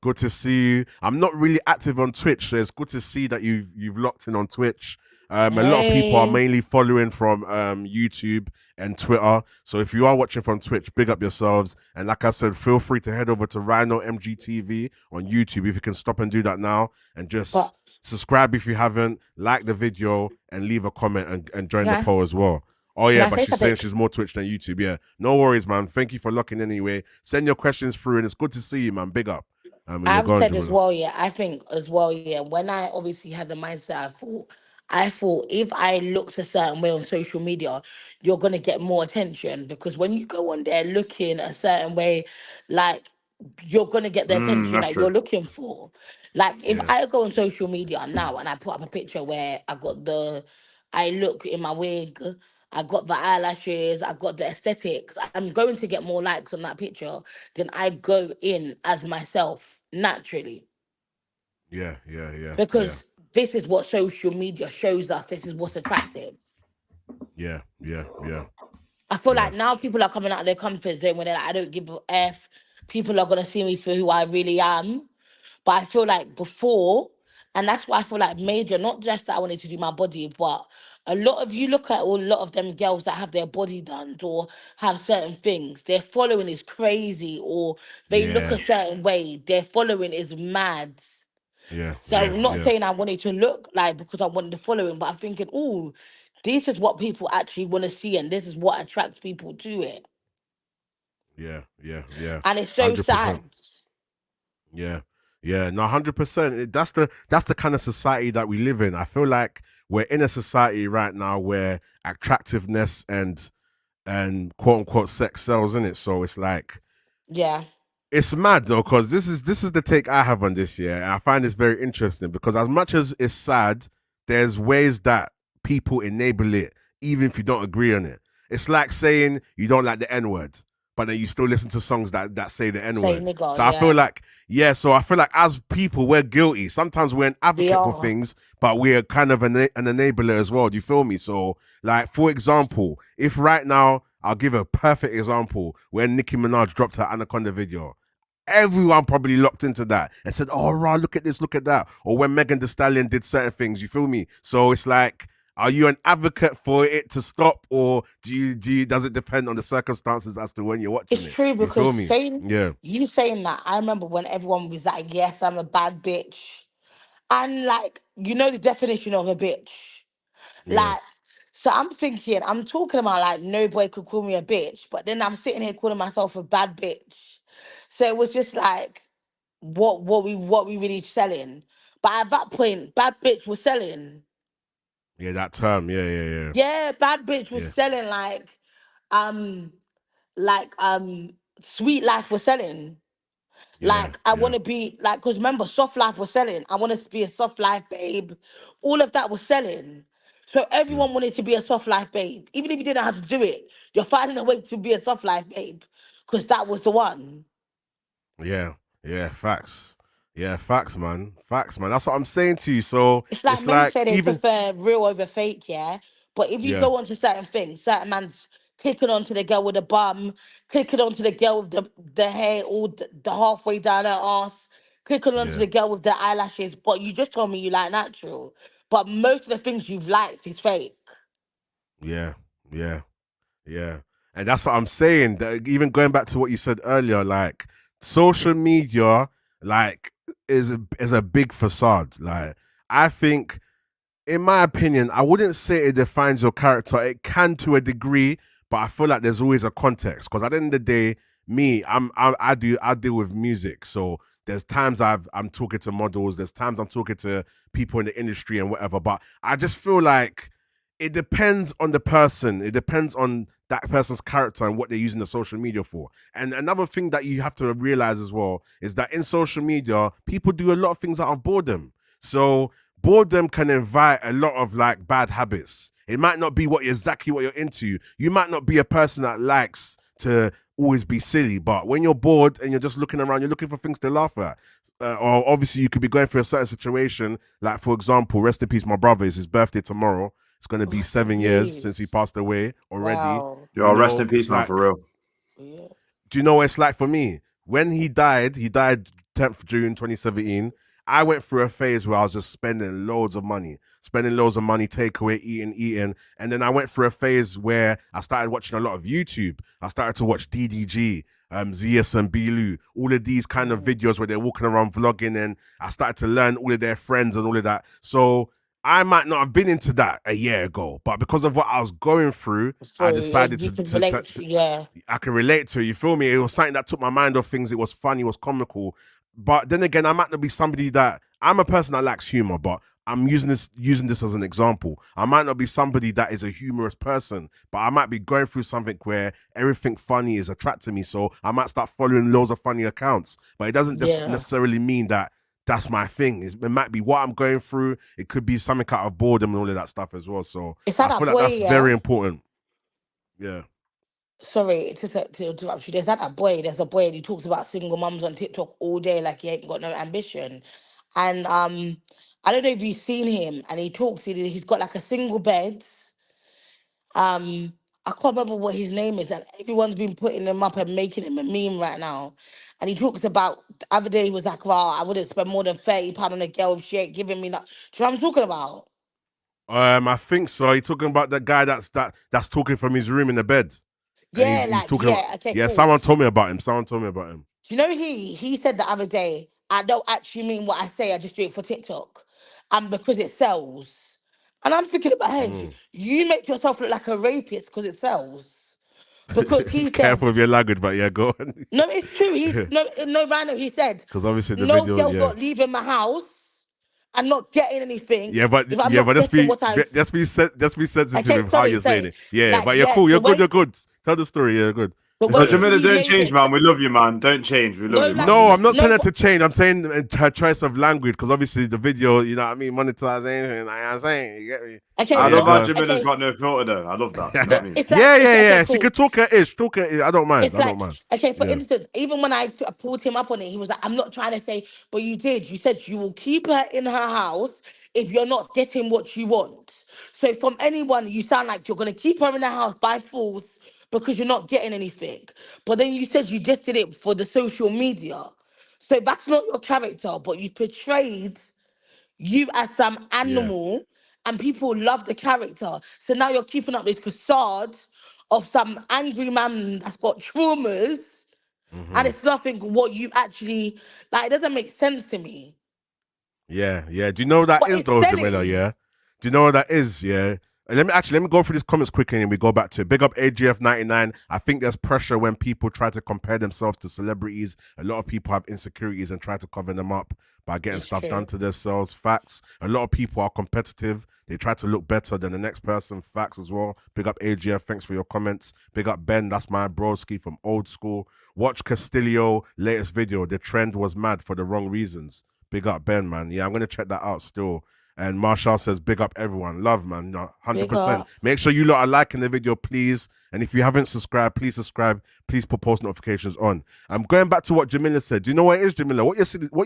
Good to see you. I'm not really active on Twitch, so it's good to see that you've locked in on Twitch. A lot of people are Hey. mainly following from YouTube and Twitter. So if you are watching from Twitch, big up yourselves. And like I said, feel free to head over to Rhino MGTV on YouTube if you can stop and do that now. And But just subscribe if you haven't, like the video, and leave a comment and join can the I poll as well. Oh can yeah, I but say she's saying something? she's more Twitch than YouTube. Yeah, no worries, man. Thank you for locking anyway. Send your questions through, and it's good to see you, man. Big up. When you're I've going, said as Jamila. well, yeah. I think as well, yeah. When I obviously had the mindset, I thought if I looked a certain way on social media, you're gonna get more attention because when you go on there looking a certain way, like you're gonna get the attention That's that true. you're looking for. Like if Yeah, I go on social media now and I put up a picture where I look in my wig, I got the eyelashes, I got the aesthetics, I'm going to get more likes on that picture than I go in as myself naturally. yeah, yeah, yeah, yeah, Because this is what social media shows us. This is what's attractive. yeah, yeah, yeah, I feel yeah, like now people are coming out of their comfort zone when they're like, I don't give a F. People are gonna see me for who I really am. But I feel like before, and that's why I feel like major, not just that I wanted to do my body, but a lot of you look at a lot of them girls that have their body done or have certain things, their following is crazy, or they look yeah, a certain way, their following is mad. yeah, So yeah, I'm not yeah, saying I wanted to look like because I wanted the following, but I'm thinking, oh, this is what people actually want to see, and this is what attracts people to it. yeah, yeah, yeah. And it's so 100%. sad. Yeah, yeah. No, 100%. That's the kind of society that we live in. I feel like we're in a society right now where attractiveness and quote unquote sex sells in it. So it's like Yeah, it's mad though, because this is the take I have on this year, and I find this very interesting because as much as it's sad, there's ways that people enable it, even if you don't agree on it. It's like saying you don't like the N word, but then you still listen to songs that say the N say word. nigga, So I feel yeah. like so I feel like as people we're guilty. Sometimes we're an We advocate for are. things, but we're kind of an enabler as well. Do you feel me? So like for example, if right now I'll give a perfect example when Nicki Minaj dropped her Anaconda video, everyone probably locked into that and said, "Oh, right, look at this, look at that." Or when Megan Thee Stallion did certain things, you feel me? So it's like, are you an advocate for it to stop, or do you does it depend on the circumstances as to when you're watching It's it? true You because feel me? Yeah, you saying that, I remember when everyone was like, yes, I'm a bad bitch. And like, you know the definition of a bitch. yeah, Like, so I'm thinking, I'm talking about like no boy could call me a bitch, but then I'm sitting here calling myself a bad bitch. So it was just like, what we really selling. But at that point, bad bitch was selling. yeah. That term, yeah, yeah, yeah, Yeah, bad bitch was yeah, selling um like sweet life was selling. yeah, Like I yeah, want to be like, because remember, soft life was selling. I want to be a soft life babe. All of that was selling. So yeah. everyone wanted to be a soft life babe. Even if you didn't know how to do it, you're finding a way to be a soft life babe. Because that was the one. Yeah, yeah, facts. Yeah, facts, man. Facts, man. That's what I'm saying to you. So It's like it's men say like they even prefer real over fake, yeah. But if you yeah, go onto certain things, certain man's clicking onto the girl with the bum, clicking onto the girl with the hair all the halfway down her ass, clicking onto yeah, the girl with the eyelashes. But you just told me you like natural. But most of the things you've liked is fake. yeah, yeah. Yeah. And that's what I'm saying. That even going back to what you said earlier, like social media like is a big facade. Like I think, in my opinion, I wouldn't say it defines your character. It can to a degree, but I feel like there's always a context. Because at the end of the day, me, I deal with music, so there's times I'm talking to models, there's times I'm talking to people in the industry and whatever. But I just feel like it depends on the person. It depends on that person's character and what they're using the social media for. And another thing that you have to realize as well is that in social media, people do a lot of things out of boredom. So boredom can invite a lot of like bad habits. It might not be exactly what you're into. You might not be a person that likes to always be silly, but when you're bored and you're just looking around, you're looking for things to laugh at. Or obviously you could be going through a certain situation. Like for example, rest in peace, my brother. It's his birthday tomorrow. It's going to be 7 years since he passed away already. Wow. Yo, rest in peace, man, for real. Yeah. Do you know what it's like for me? When he died 10th June 2017. I went through a phase where I was just spending loads of money, takeaway, eating. And then I went through a phase where I started watching a lot of YouTube. I started to watch DDG, Zias and Bilu, all of these kind of videos where they're walking around vlogging, and I started to learn all of their friends and all of that. So I might not have been into that a year ago, but because of what I was going through, I decided I can relate to it. You feel me? It was something that took my mind off things. It was funny, it was comical. But then again, I might not be somebody that I'm a person that lacks humor, but I'm using this as an example. I might not be somebody that is a humorous person, but I might be going through something where everything funny is attracting me. So I might start following loads of funny accounts, but it doesn't just necessarily mean that that's my thing. It might be what I'm going through. It could be something out of boredom and all of that stuff as well. So I feel like that's very important. Yeah. Sorry to interrupt you. There's a boy and he talks about single mums on TikTok all day like he ain't got no ambition. And I don't know if you've seen him, and he's got like a single bed. I can't remember what his name is, and everyone's been putting him up and making him a meme right now. And he talks about the other day he was like, "Well, I wouldn't spend more than £30 on a girl if she ain't giving me that." Do you know what I'm talking about? I think so. Are you talking about the guy that's talking from his room in the bed? Yeah, he's talking okay, yeah, cool. someone told me about him. Do you know he said the other day, "I don't actually mean what I say, I just do it for TikTok. And because it sells." And I'm thinking about, hey, you make yourself look like a rapist because it sells. Because he said, careful with your language, but yeah, go on. No, it's true. No random. He said, because obviously the no video, girl's not leaving my house and not getting anything. Yeah, but let's be sensitive with how you're saying it. Yeah, like, but you're cool. You're good. Tell the story. Yeah, good. But Jamila, don't change, man. We love you, man. Don't change. We love you, man. No, I'm not telling her to change. I'm saying her choice of language, because obviously the video, you know what I mean, monetization. I'm saying, you get me. Okay, I love how Jamila's got no filter though. I love that. You know what I mean? Yeah. Cool. She could talk her ish. I don't mind. I don't mind. Okay, for instance, even when I pulled him up on it, he was like, "I'm not trying to say, but you did. You said you will keep her in her house if you're not getting what you want." So from anyone, you sound like you're going to keep her in the house by force because you're not getting anything. But then you said you just did it for the social media. So that's not your character, but you portrayed you as some animal and people love the character. So now you're keeping up this facade of some angry man that's got traumas, and it's nothing what you actually, like, it doesn't make sense to me. Yeah. Do you know what that is though, Jamila? Yeah. Do you know what that is? Yeah. Let me go through these comments quickly and we go back to it. Big up AGF99. I think there's pressure when people try to compare themselves to celebrities. A lot of people have insecurities and try to cover them up by getting stuff done to themselves. Facts. A lot of people are competitive. They try to look better than the next person. Facts as well. Big up AGF. Thanks for your comments. Big up Ben. That's my broski from old school. Watch Castillo latest video. The trend was mad for the wrong reasons. Big up Ben, man. Yeah, I'm going to check that out still. And Marshall says, big up everyone. Love, man. 100%. Make sure you lot are liking the video, please. And if you haven't subscribed, please subscribe. Please put post notifications on. I'm going back to what Jamila said. Do you know what it is, Jamila? What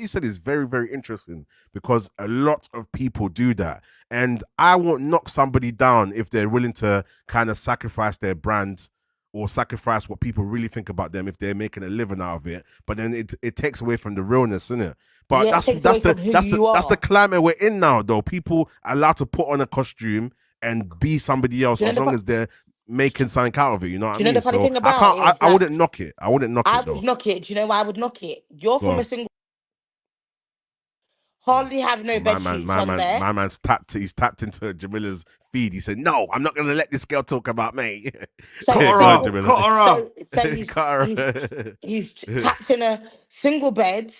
you said is very, very interesting, because a lot of people do that. And I won't knock somebody down if they're willing to kind of sacrifice their brand or sacrifice what people really think about them if they're making a living out of it. But then it takes away from the realness, innit? But that's the climate we're in now, though. People are allowed to put on a costume and be somebody else as long as they're making something out of it. You know what I mean? The funny thing about I wouldn't knock it. I wouldn't knock it. I would knock it. Do you know why I would knock it? You're from a single hardly have no bed sheets on there. My man's tapped. He's tapped into Jamila's feed. He said, "No, I'm not going to let this girl talk about me." Cut her Go on, off. Jamila. Cut her off. So Cut her. he's tapped in a single bed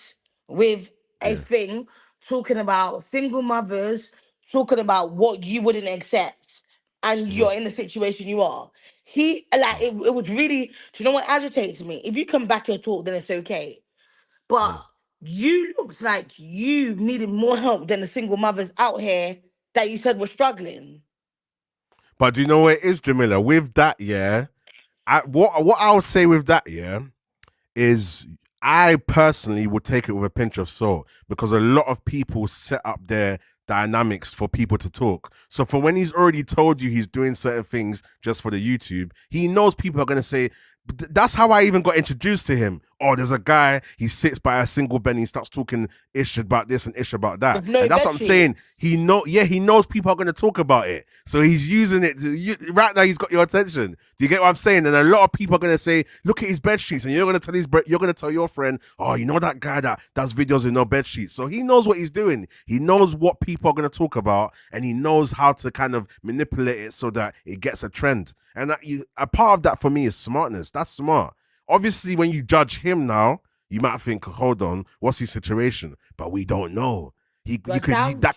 with a thing talking about single mothers, talking about what you wouldn't accept, and you're in the situation you are. He like it was really. Do you know what agitates me? If you come back your talk, then it's okay. But you looked like you needed more help than the single mothers out here that you said were struggling. But do you know what it is, Jamila? With that, what I would say with that, is I personally would take it with a pinch of salt because a lot of people set up their dynamics for people to talk. So for when he's already told you he's doing certain things just for the YouTube, he knows people are going to say, that's how I even got introduced to him. Oh, there's a guy, he sits by a single bed and he starts talking ish about this and ish about that. And that's what I'm saying. He knows people are going to talk about it. So he's using it right now. He's got your attention. Do you get what I'm saying? And a lot of people are going to say, look at his bed sheets. And you're going to tell your friend, oh, you know that guy that does videos with no bed sheets. So he knows what he's doing. He knows what people are going to talk about and he knows how to kind of manipulate it so that it gets a trend. And a part of that for me is smartness. That's smart. Obviously, when you judge him now, you might think, hold on, what's his situation? But we don't know. That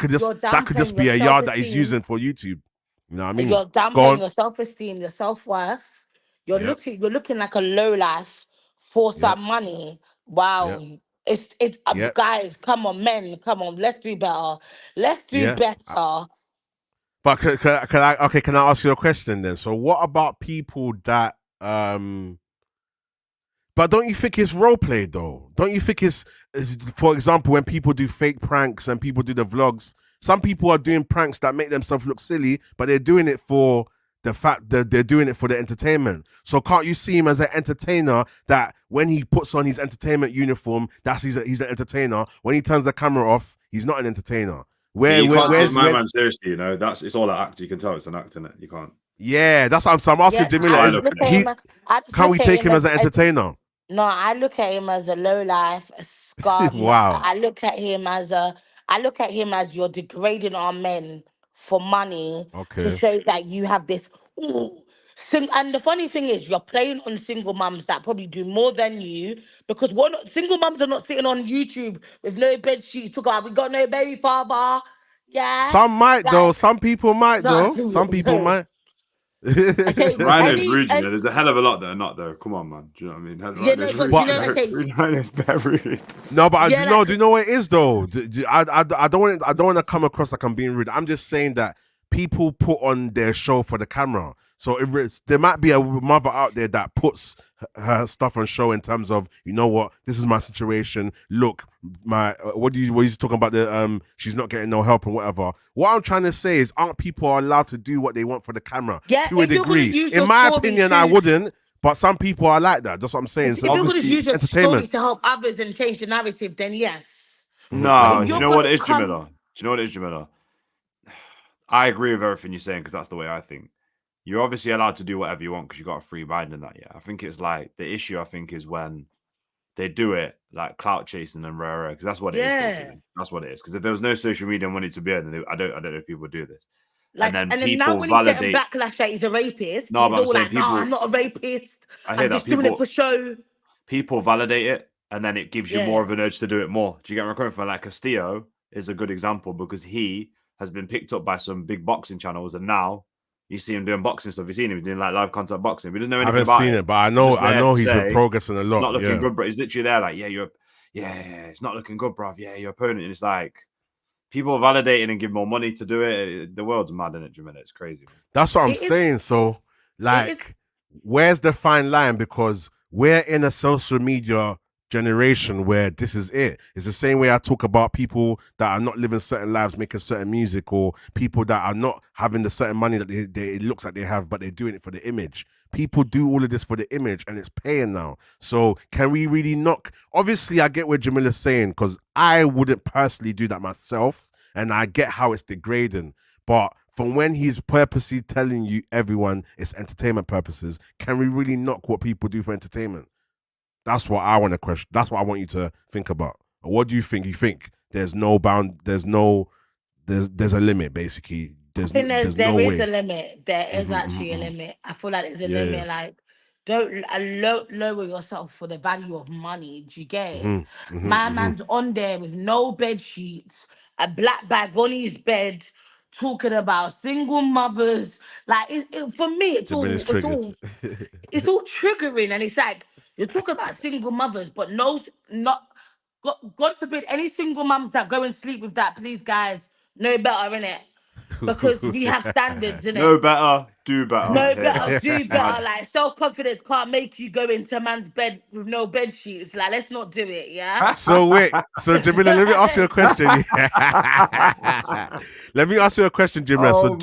could just be a yard that he's using for YouTube. You know what I mean? You're downplaying your self-esteem, your self-worth. You're looking like a low life for some money. Wow. It's guys, come on, men, come on, let's do better. Let's do better. But can I ask you a question then? So what about people that but don't you think it's role play though? Don't you think it's for example, when people do fake pranks and people do the vlogs, some people are doing pranks that make themselves look silly, but they're doing it for the fact that they're doing it for the entertainment. So can't you see him as an entertainer that when he puts on his entertainment uniform, he's an entertainer. When he turns the camera off, he's not an entertainer. You can't take my man seriously, you know. It's all an act. You can tell it's an act, innit? You can't. Yeah, that's what I'm asking Jamila. Can we take him as an entertainer? No, I look at him as a low life, a scum. Wow. I look at him as you're degrading our men for money to show that you have this. And the funny thing is, you're playing on single mums that probably do more than you because single mums are not sitting on YouTube with no bed sheets. Talk about we got no baby father. Yeah. Some might though. Some people might though. Some people might. Okay, Rhino's rude, you know. There's a hell of a lot that are not though. Come on, man. Do you know what I mean? Rhino's very rude. No, but do you know what it is though? I don't want to come across like I'm being rude. I'm just saying that people put on their show for the camera. So there might be a mother out there that puts her stuff on show in terms of, you know what, this is my situation. Look, what he's talking about she's not getting no help and whatever. What I'm trying to say is, aren't people allowed to do what they want for the camera to a degree? In my opinion, I wouldn't. But some people are like that. That's what I'm saying. So obviously, use it's your entertainment story to help others and change the narrative. Then yes. No, do you know what it is, Jamila? Do you know what it is, Jamila? I agree with everything you're saying because that's the way I think. You're obviously allowed to do whatever you want because you got a free mind in that. Yeah, I think it's like the issue. I think is when they do it like clout chasing and rare because that's what it is. Basically. That's what it is. Because if there was no social media and money to be earned, I don't know if people would do this. Like, and then people now when validate he's getting backlash that he's a rapist. No, but I'm saying people. I'm not a rapist. I'm just doing it for show. People validate it, and then it gives you more of an urge to do it more. Do you get where I'm coming from? Like Castillo is a good example because he has been picked up by some big boxing channels, and now you see him doing boxing stuff. You've seen him doing like live contact boxing. We didn't know anything about it. I haven't seen it, but I know he's been progressing a lot. It's not looking good, bro. He's literally there like, it's not looking good, bro. Yeah, your opponent. And it's like people are validating and give more money to do it. The world's mad in it, Jamila. It's crazy. That's what I'm saying. So, like, where's the fine line? Because we're in a social media generation where this is it. It's the same way I talk about people that are not living certain lives, making certain music, or people that are not having the certain money that it looks like they have, but they're doing it for the image. People do all of this for the image and it's paying now. So can we really knock? Obviously, I get what Jamila's saying because I wouldn't personally do that myself and I get how it's degrading. But from when he's purposely telling you everyone it's entertainment purposes, can we really knock what people do for entertainment? That's what I want to question. That's what I want you to think about. What do you think? You think there's no bound, there's a limit basically. I think There's there no is a way. limit. There is actually a Mm-hmm. limit. I feel like there's a Yeah. limit. Like, don't lower yourself for the value of money. Do you get it? My Mm-hmm. man's on there with no bed sheets, a black bag on his bed, talking about single mothers. Like, for me, Jamila's triggered. it's all triggering, and it's like you're talking about single mothers, but no, not God forbid any single mums that go and sleep with that. Please, guys, know better, innit? Because we have standards, innit? No better, do better. Know Hear better, that? do better. Mad. Like self-confidence can't make you go into a man's bed with no bed sheets. Like, let's not do it, yeah? So wait, so Jamila, let me ask you a question. Let me ask you a question, Jamila. So Oh my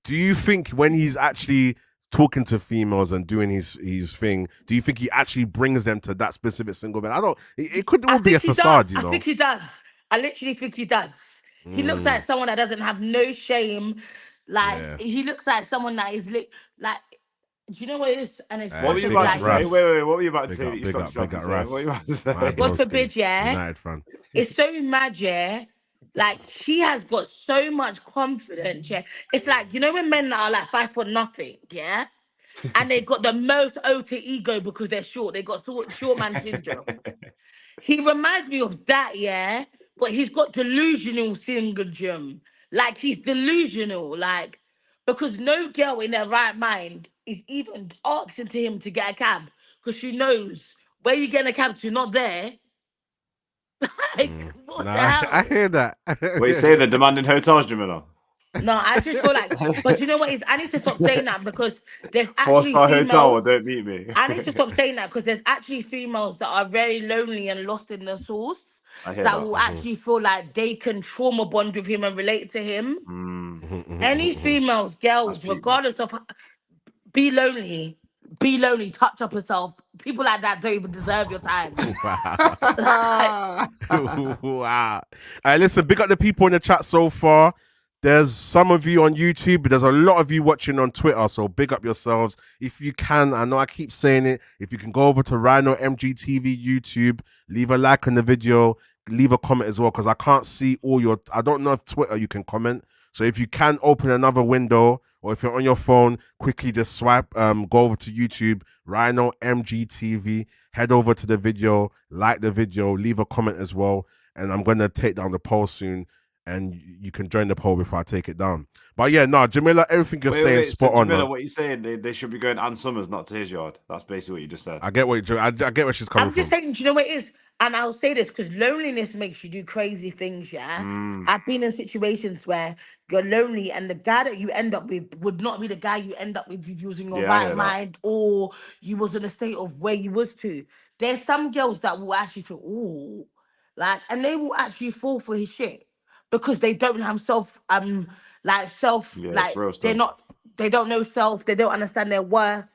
do you think when he's actually talking to females and doing his thing, do you think he actually brings them to that specific single bed? I don't. It could all be a He facade, does. you I know. think he does. I literally think he does. He looks Mm, like someone that doesn't have no shame. Like, yeah. he looks like someone that is like, do you know what it is? And it's What were you Big about up to like, say? Russ. Wait. What were you about to Big say up, that you big stopped up, yourself big from up, saying? What were you Russ. about to say? My God broski, forbid, yeah. United fan. It's so mad, yeah. Like, he has got so much confidence, yeah. It's like, you know, when men are like 5 foot nothing, yeah, and they got the most alter ego because they're short. They got short man syndrome. He reminds me of that, yeah. But he's got delusional syndrome. Like, he's delusional, like, because no girl in their right mind is even asking to him to get a cab because she knows where you getting a cab to, not there. Like, what the Nah, I hell? hear that. What you saying? The demanding hotels, Jamila? No, I just feel like, but you know what is? I need to stop saying that because there's actually 4-star hotel or females. don't meet me. I need to stop saying that because there's actually females that are very lonely and lost in the source I hear that that. will actually feel like they can trauma bond with him and relate to him. Any females, That's girls, cheap, man. regardless of, be lonely, touch up yourself. People like that don't even deserve your time. Wow. Wow. Listen, big up the people in the chat so far. There's some of you on YouTube, but there's a lot of you watching on Twitter. So big up yourselves. If you can, I know I keep saying it. If you can go over to Rhino MGTV YouTube, leave a like on the video, leave a comment as well, because I can't see all your. I don't know if Twitter you can comment. So if you can open another window, or if you're on your phone, quickly just swipe, go over to YouTube, Rhino MGTV, head over to the video, like the video, leave a comment as well. And I'm going to take down the poll soon, and you can join the poll before I take it down. But yeah, no, Jamila, everything you're saying spot so on. Jamila, Man. what you saying? They should be going Ann Summers, not to his yard. That's basically what you just said. I get I get where she's coming I'm just from. saying, do you know what it is? And I'll say this because loneliness makes you do crazy things, yeah? I've been in situations where you're lonely and the guy that you end up with would not be the guy you end up with if you was in your Yeah, I right hear that. mind or you was in a state of where you was to. There's some girls that will actually feel, ooh, like, and they will actually fall for his shit because they don't have Yeah, it's like, real stuff. they don't know self, they don't understand their worth.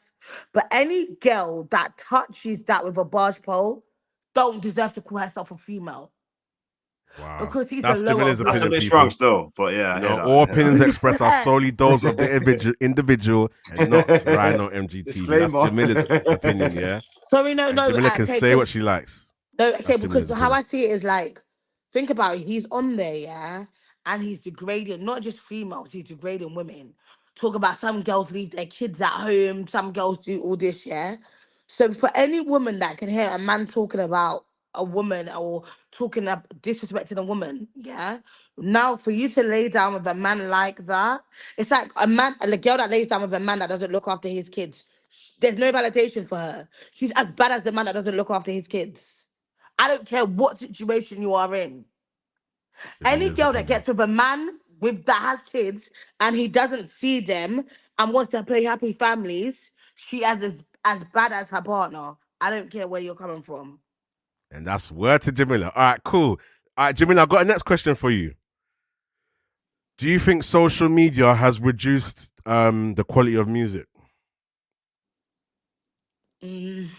But any girl that touches that with a barge pole don't deserve to call herself a female. Wow. Because he's That's a lower Jamila's That's a opinion, bit people. strong still, but yeah, You I know, hear that. all opinions expressed are solely those of the individual and not Rhino MGTV. Disclaimer. That's Jamila's opinion, yeah? Sorry, And Jamila can okay, say what she likes. no, okay, That's because Jamila's how opinion. I see it is like, think about it, he's on there, yeah, and he's degrading not just females, he's degrading women. Talk about some girls leave their kids at home, some girls do all this, yeah. So for any woman that can hear a man talking about a woman or talking up disrespecting a woman, yeah. Now for you to lay down with a man like that, it's like a girl that lays down with a man that doesn't look after his kids. There's no validation for her. She's as bad as the man that doesn't look after his kids. I don't care what situation you are in. Any Jamila's girl that opinion. gets with a man that has kids and he doesn't see them and wants to play happy families, she as bad as her partner. I don't care where you're coming from. And that's word to Jamila. All right, cool. All right, Jamila, I've got a next question for you. Do you think social media has reduced the quality of music? In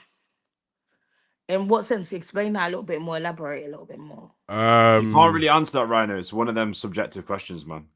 what sense? Explain that a little bit more. Elaborate a little bit more. You can't really answer that, Rhino. It's one of them subjective questions, man.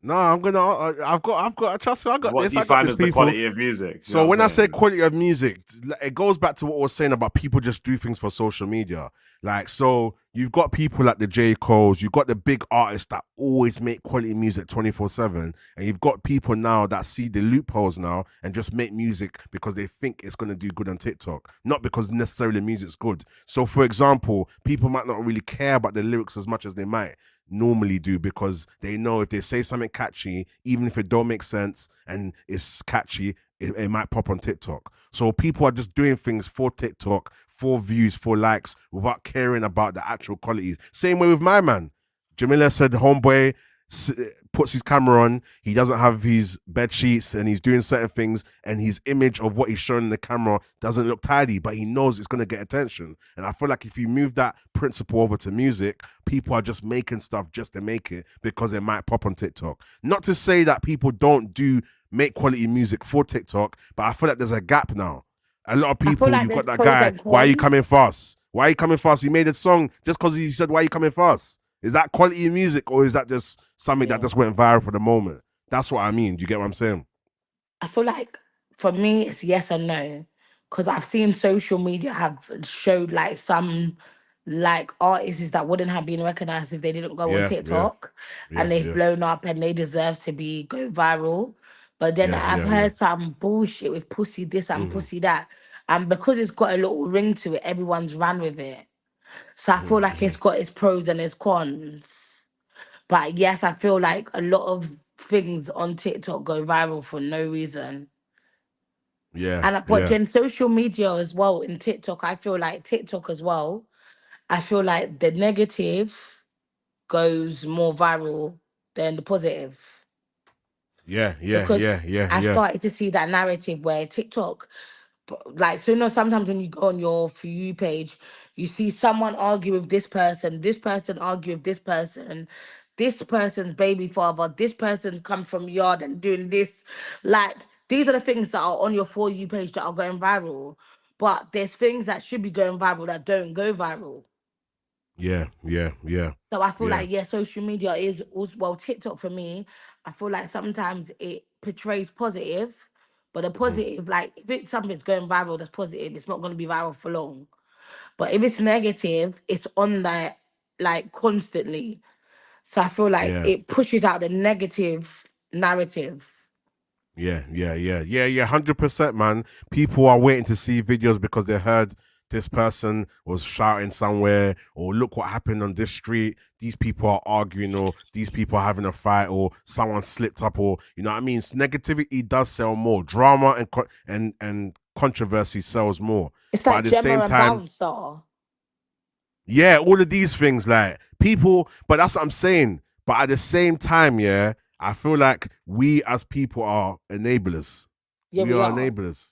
No, I'm gonna. I've got. Trust me, I got What this. do you I got find this, as the people. quality of music? You know So what when I'm I say saying? quality of music, it goes back to what I was saying about people just do things for social media. Like, so you've got people like the J. Cole's, you've got the big artists that always make quality music 24/7. And you've got people now that see the loopholes now and just make music because they think it's going to do good on TikTok, not because necessarily music's good. So, for example, people might not really care about the lyrics as much as they might normally do because they know if they say something catchy, even if it don't make sense and it's catchy, it might pop on TikTok. So people are just doing things for TikTok, for views, for likes, without caring about the actual qualities. Same way with my man. Jamila said, homeboy puts his camera on, he doesn't have his bed sheets and he's doing certain things and his image of what he's showing in the camera doesn't look tidy, but he knows it's going to get attention. And I feel like if you move that principle over to music, people are just making stuff just to make it because it might pop on TikTok. Not to say that people don't make quality music for TikTok, but I feel like there's a gap now. A lot of I feel people, like you got there's that pros guy, and why are you cons. coming fast? Why are you coming fast? He made a song just because he said, why are you coming fast? Is that quality music or is that just something that just went viral for the moment? That's what I mean. Do you get what I'm saying? I feel like for me it's yes and no, because I've seen social media have showed like some like artists that wouldn't have been recognized if they didn't go on Yeah, yeah, TikTok, yeah, and they've yeah, blown up and they deserve to be go viral. But then yeah, I've yeah, yeah. heard some bullshit with pussy this and Mm-hmm, pussy that, and because it's got a little ring to it, everyone's ran with it. So I feel like mm-hmm. it's got its pros and its cons. But yes, I feel like a lot of things on TikTok go viral for no reason. Yeah, And but yeah, then social media as well in TikTok, I feel like TikTok as well. I feel like the negative goes more viral than the positive, yeah, yeah, yeah, because yeah, I yeah. started to see that narrative where TikTok, like, so you know, sometimes when you go on your For You page, you see someone argue with this person argue with this person's baby father, this person's come from yard and doing this. Like, these are the things that are on your For You page that are going viral. But there's things that should be going viral that don't go viral. Yeah, yeah, yeah, So I feel yeah. like, yeah, social media is also, well, TikTok for me, I feel like sometimes it portrays positive, but the Mm-hmm. positive, like if it's something's going viral that's positive, it's not going to be viral for long. But if it's negative, it's on there like constantly. So I feel like Yeah. it pushes out the negative narrative. Yeah, yeah, yeah, yeah, yeah, 100%, man. People are waiting to see videos because they heard this person was shouting somewhere, or look what happened on this street. These people are arguing, or these people are having a fight, or someone slipped up, or you know what I mean. Negativity does sell more. Drama and controversy sells more. It's But like at the Gemma same and time, Bouncer. yeah, all of these things, like people, but that's what I'm saying. But at the same time, yeah, I feel like we as people are enablers. Yeah, We we are are. enablers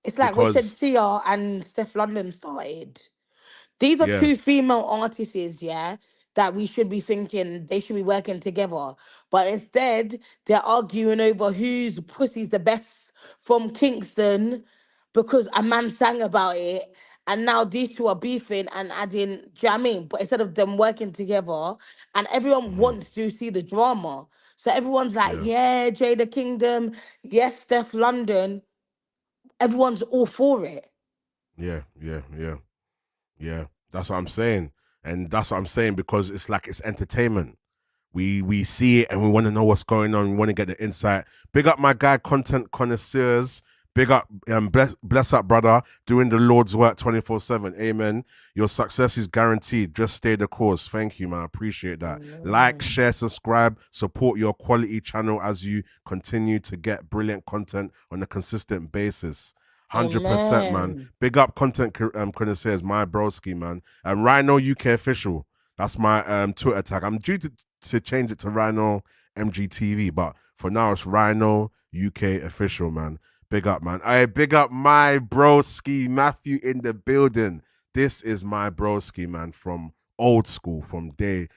It's like we said because, Sia and Steph London started. These are yeah, two female artists, yeah, that we should be thinking they should be working together. But instead, they're arguing over whose pussy's the best from Kingston because a man sang about it. And now these two are beefing and adding, do you know what I mean? But instead of them working together, and everyone mhm, wants to see the drama. So everyone's like, yeah, yeah, Jada Kingdom, yes, Steph London. Everyone's all for it. yeah, yeah, yeah, yeah. That's what I'm saying, and that's what I'm saying because it's like it's entertainment. We see it and we want to know what's going on. We want to get the insight. Big up my guy, content connoisseurs. Big up, bless up, brother, doing the Lord's work 24/7. Amen. Your success is guaranteed. Just stay the course. Thank you, man. I appreciate that. Like, Amen. share, subscribe, support your quality channel as you continue to get brilliant content on a consistent basis. 100%, man. Amen. Big up, content connoisseurs, my broski, man. And Rhino UK official. That's my Twitter tag. I'm due to change it to Rhino MGTV, but for now it's Rhino UK official, man. Big up, man. I big up my broski Matthew in the building. This is my broski, man, from old school, from Dede.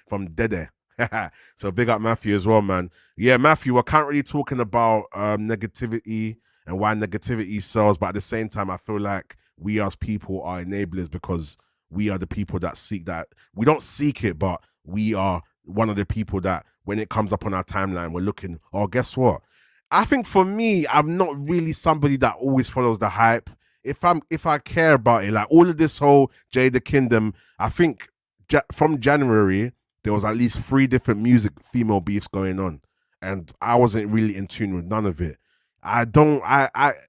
So big up Matthew as well, man. Yeah, Matthew, we're currently talking about negativity and why negativity sells, but at the same time, I feel like we as people are enablers because we are the people that seek that. We don't seek it, but we are one of the people that when it comes up on our timeline, we're looking, oh, guess what? I think for me, I'm not really somebody that always follows the hype. If I care about it, like all of this whole Jada Kingdom, I think from January there was at least 3 different music female beefs going on, and I wasn't really in tune with none of it. I don't.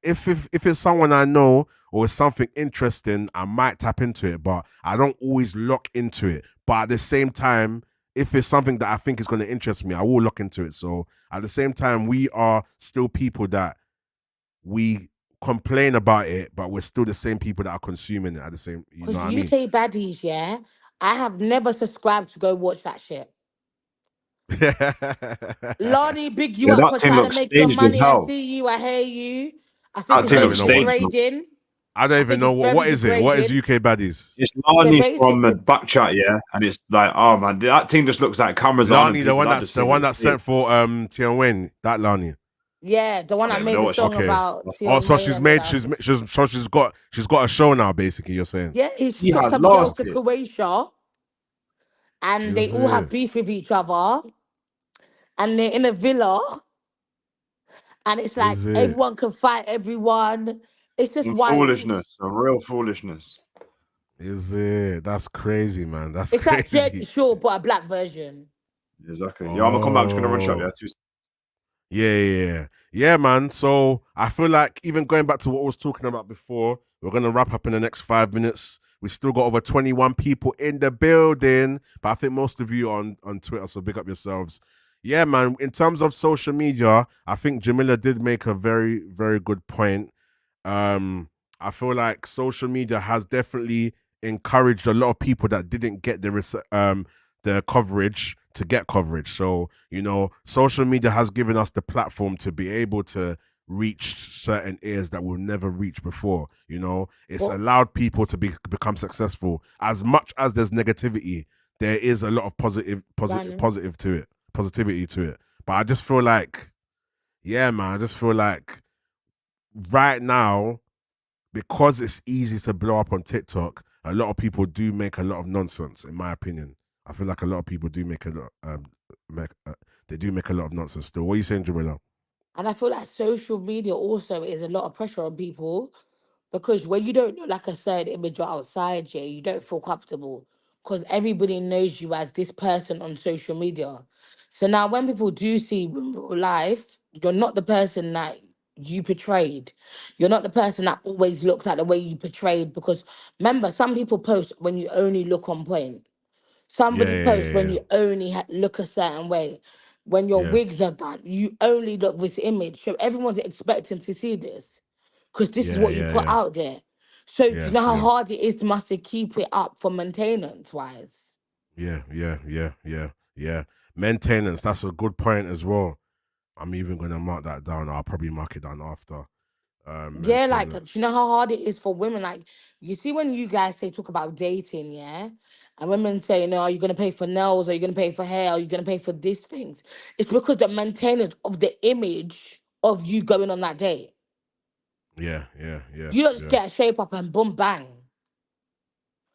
If it's someone I know or it's something interesting, I might tap into it, but I don't always lock into it. But at the same time, if it's something that I think is going to interest me, I will look into it. So at the same time, we are still people that we complain about it, but we're still the same people that are consuming it at the same. You know Because what I mean? UK baddies, yeah, I have never subscribed to go watch that shit. Lonnie, big you Yeah, up that for thing trying to looks make some staged as money. I hell. see you. I hear you. I think That it's thing I don't very even looks know what. staged. degrading. I don't I even think know it's very what is it. What is degrading. UK baddies? It's Lani So from the basically, back chat, yeah, and it's like, oh man, that thing just looks like cameras on and Lani, the people. one I that's just the think one it's that sick. sent for Tion Wayne. That Lani. yeah, the one I that don't even made know the what song Okay. about Oh, Tion so Wayne she's and all made that. she's got a show now. Basically, you're saying. Yeah, he He took had some girls lost to it. Croatia, and they Is all have it? beef with each other, and they're in a villa, and it's like Is it? everyone can fight everyone. It's just Some wild. foolishness, some real foolishness. Is it? That's crazy, man. That's It's like Jersey crazy. Shore, but a black version. Exactly. Yo, I'm gonna come back. I'm just gonna run shop. Oh. Yeah, Yeah, man. So I feel like even going back to what I was talking about before, we're gonna wrap up in the next 5 minutes. We still got over 21 people in the building, but I think most of you are on Twitter, so big up yourselves. Yeah, man. In terms of social media, I think Jamila did make a very, very good point. Um, I feel like social media has definitely encouraged a lot of people that didn't get the coverage to get coverage. So, you know, social media has given us the platform to be able to reach certain ears that we'll never reach before. You know, it's Well, allowed people to become successful. As much as there's negativity, there is a lot of Ryan, positivity to it. But I just feel like, yeah, man, I just feel like right now, because it's easy to blow up on TikTok, a lot of people do make a lot of nonsense, in my opinion. I feel like a lot of people do make a lot, they do make a lot of nonsense still. What are you saying, Jamila? and I feel like social media also is a lot of pressure on people because when you don't look like a certain image or outside you, you don't feel comfortable because everybody knows you as this person on social media. So now when people do see you in real life, you're not the person that you portrayed. You're not the person that always looks like the way you portrayed because remember, some people post when you only look on point. Yeah, Somebody yeah, posts when yeah, you only look a certain way. When your yeah, wigs are done, you only look this image. So everyone's expecting to see this because this is yeah, what you yeah, put yeah, out there. So do you yeah, know how yeah, hard it is to must to keep it up for maintenance wise? yeah. Maintenance, that's a good point as well. I'm even gonna mark that down. I'll probably mark it down after. Yeah, like do you know Maintenance. how hard it is for women? Like you see when you guys say talk about dating, yeah, and women say, you know, are you gonna pay for nails? Are you gonna pay for hair? Are you gonna pay for these things? It's because the maintenance of the image of you going on that date. You don't just Yeah. get a shape up and boom bang.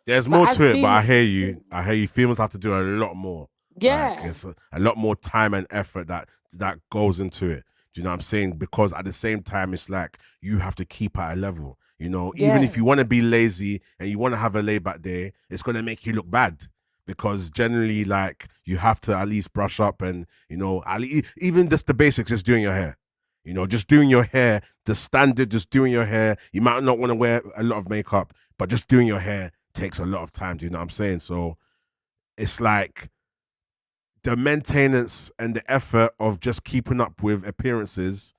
There's But more as to it, but I female, hear you. I hear you. Females have to do a lot more. Like yeah, it's a lot more time and effort that goes into it. Do you know what I'm saying? Because at the same time, it's like you have to keep at a level. You know, even yeah, if you want to be lazy and you want to have a layback day, it's gonna make you look bad. Because generally, like you have to at least brush up and even just the basics, just doing your hair. You know, just doing your hair, the standard, just doing your hair. You might not want to wear a lot of makeup, but just doing your hair takes a lot of time. Do you know what I'm saying? So it's like the maintenance and the effort of just keeping up with appearances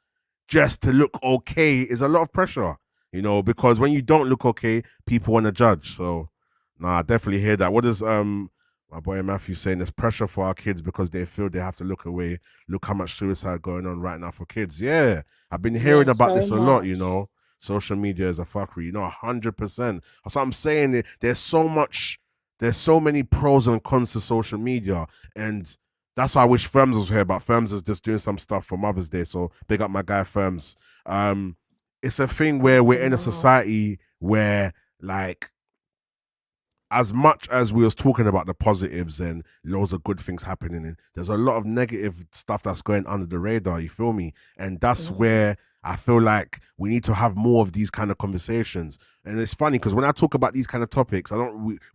just to look okay is a lot of pressure, because when you don't look okay, people want to judge. So, I definitely hear that. What is my boy Matthew saying? There's pressure for our kids because they feel they have to look away. Look how much suicide going on right now for kids. Yeah, I've been yeah, hearing about so this a lot. much. Social media is a fuckery. 100%. That's what I'm saying. There's so many pros and cons to social media, and that's why I wish Firms was here, but Firms is just doing some stuff for Mother's Day. So big up my guy Firms. It's a thing where we're in a Wow. society where like as much as we was talking about the positives and loads of good things happening, and there's a lot of negative stuff that's going under the radar. You feel me? And that's where I feel like we need to have more of these kind of conversations. And it's funny because when I talk about these kind of topics,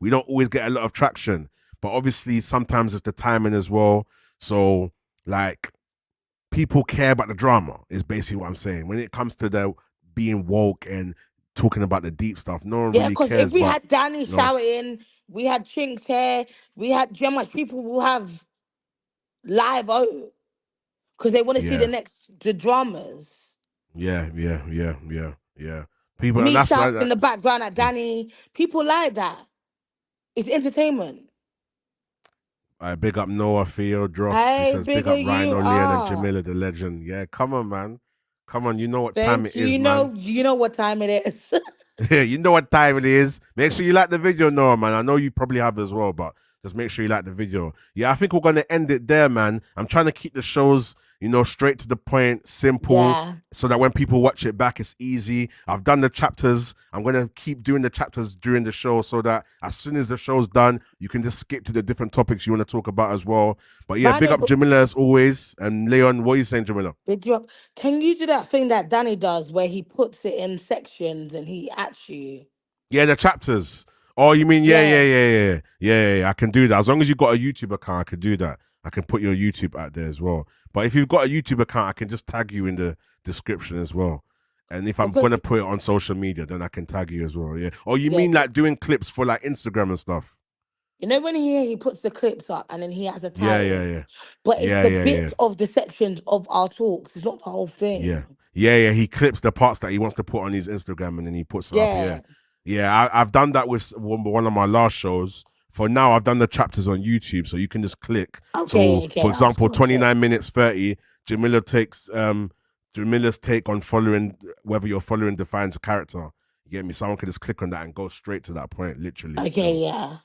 we don't always get a lot of traction. But obviously, sometimes it's the timing as well. So like, people care about the drama. Is basically what I'm saying. When it comes to the being woke and talking about the deep stuff, no one Yeah, really because if cares. we But had Danny no, shouting, we had Chinks here, we had Gemma, people will have live out because they want to see yeah. the dramas. Yeah. People, and Me that's shouting in the background at Danny, people like that. It's entertainment. I big up Noah Theo Dross. He Hey, says big bigger up you Rhino Leon and are. Jamila the legend. Yeah, come on, man. Come on, you know what time Thank it you. is, man. You know what time it is. You know what time it is. Make sure you like the video, Noah, man. I know you probably have as well, but just make sure you like the video. Yeah, I think we're gonna end it there, man. I'm trying to keep the shows, straight to the point, simple, Yeah. so that when people watch it back, it's easy. I've done the chapters. I'm gonna keep doing the chapters during the show, so that as soon as the show's done, you can just skip to the different topics you want to talk about as well. But yeah, big Rhino, up Jamila as always. And Leon, what are you saying, Jamila? big you up. Can you do that thing that Danny does where he puts it in sections and he at you? Yeah, the chapters. Oh, you mean Yeah. yeah. I can do that as long as you got a YouTube account. I can do that. I can put your YouTube out there as well. But if you've got a YouTube account, I can just tag you in the description as well. And if I'm Because, gonna put it on social media, then I can tag you as well. Yeah. Oh, you yeah, mean like doing clips for like Instagram and stuff? you know when he puts the clips up and then he has a Yeah, title, but it's the yeah. bits of the sections of our talks. It's not the whole Yeah. thing. Yeah. He clips the parts that he wants to put on his Instagram and then he puts it up. Yeah. Yeah. Yeah. I've done that with one of my last shows. For now, I've done the chapters on YouTube, so you can just click. So, Okay. for I was example, gonna say. 29 minutes 30, Jamila takes Jamila's take on following, whether you're following defines a character. You get me? Someone can just click on that and go straight to that point, literally. Okay. So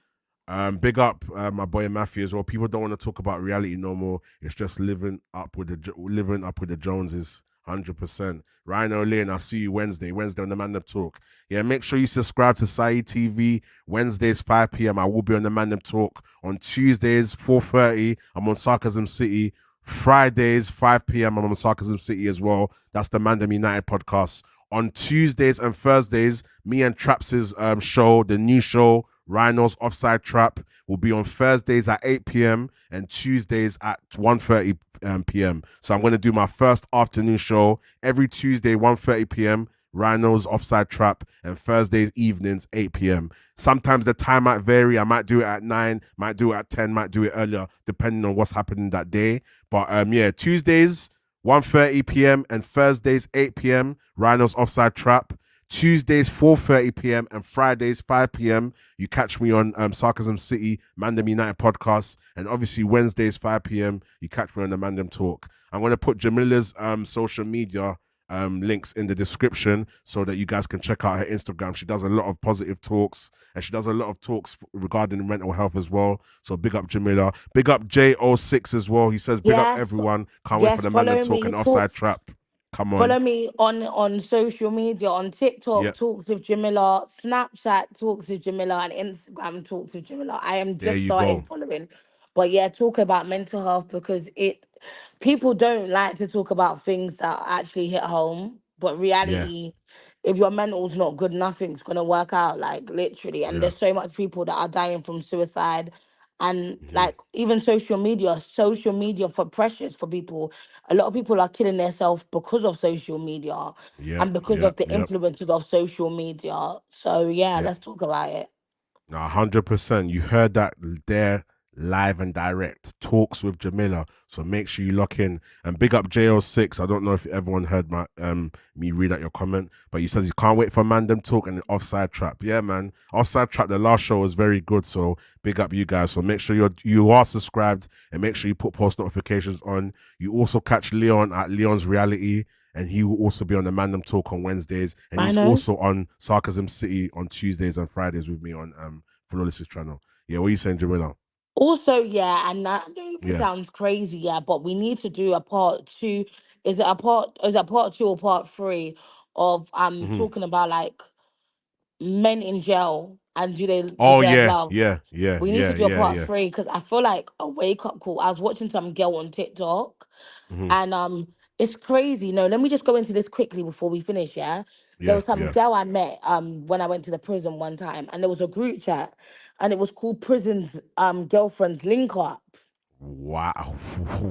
Yeah. big up my boy Matthew as well. People don't want to talk about reality no more. It's just living up with the Joneses. 100%. Rhino Lane, I'll see you Wednesday on the Mandem Talk. Yeah, make sure you subscribe to Sai TV. Wednesdays 5 p.m. I will be on the Mandem Talk. On Tuesdays 4:30, I'm on Sarcasm City. Fridays 5 p.m. I'm on Sarcasm City as well. That's the Mandem United podcast. On Tuesdays and Thursdays, me and Traps's show, the new show, Rhino's Offside Trap, will be on Thursdays at 8 p.m. and Tuesdays at 1:30 p.m. So I'm going to do my first afternoon show every Tuesday, 1:30 p.m., Rhino's Offside Trap, and Thursdays evenings, 8 p.m. Sometimes the time might vary. I might do it at 9, might do it at 10, might do it earlier, depending on what's happening that day. But yeah, Tuesdays, 1:30 p.m. and Thursdays, 8 p.m., Rhino's Offside Trap. Tuesdays 4:30 p.m. and Fridays 5 p.m. You catch me on Sarcasm City Mandem United podcast, and obviously Wednesdays 5 p.m. You catch me on the Mandem Talk. I'm gonna put Jamila's social media links in the description so that you guys can check out her Instagram. She does a lot of positive talks and she does a lot of talks regarding mental health as well. So big up Jamila, big up J06 as well. He says big up Yes. everyone. Can't wait for the Mandem Talk and Offside Trap. Come on. Follow me on social media, on TikTok, Yeah. Talks with Jamila, Snapchat, Talks with Jamila, and Instagram, Talks with Jamila. I am There just you go. starting following. But yeah, talk about mental health because people don't like to talk about things that actually hit home. But Yeah. reality, if your mental's not good, nothing's gonna work out, like literally. And Yeah. there's so much people that are dying from suicide. And Mm-hmm. like even social media for pressures for people. A lot of people are killing themselves because of social media Yep. and because Yep. of the Yep. influences of social media. So yeah, Yep. let's talk about it. No, 100%. You heard that there, live and direct. Talks with Jamila. So make sure you lock in. And big up JO6. I don't know if everyone heard my me read out your comment, but he says he can't wait for Mandem Talk and the Offside Trap. Yeah, man. Offside Trap, the last show was very good. So big up you guys. So make sure you are subscribed and make sure you put post notifications on. You also catch Leon at Leon's Reality. And he will also be on the Mandem Talk on Wednesdays. And I he's know. also on Sarcasm City on Tuesdays and Fridays with me on Flawless's channel. Yeah, what are you saying, Jamila? Also, yeah, and I know it Yeah. sounds crazy, yeah, but we need to do a part two. Is it part two or part three of Mm-hmm. talking about like men in jail and do they Oh deserve yeah, love? yeah, yeah, We need yeah, to do a yeah, part yeah. 3 because I feel like a wake up call. I was watching some girl on TikTok, Hmm. and it's crazy. No, let me just go into this quickly before we finish. Yeah, there Yeah, was some yeah. girl I met when I went to the prison one time, and there was a group chat, and it was called Prison's Girlfriends Link Up. Wow.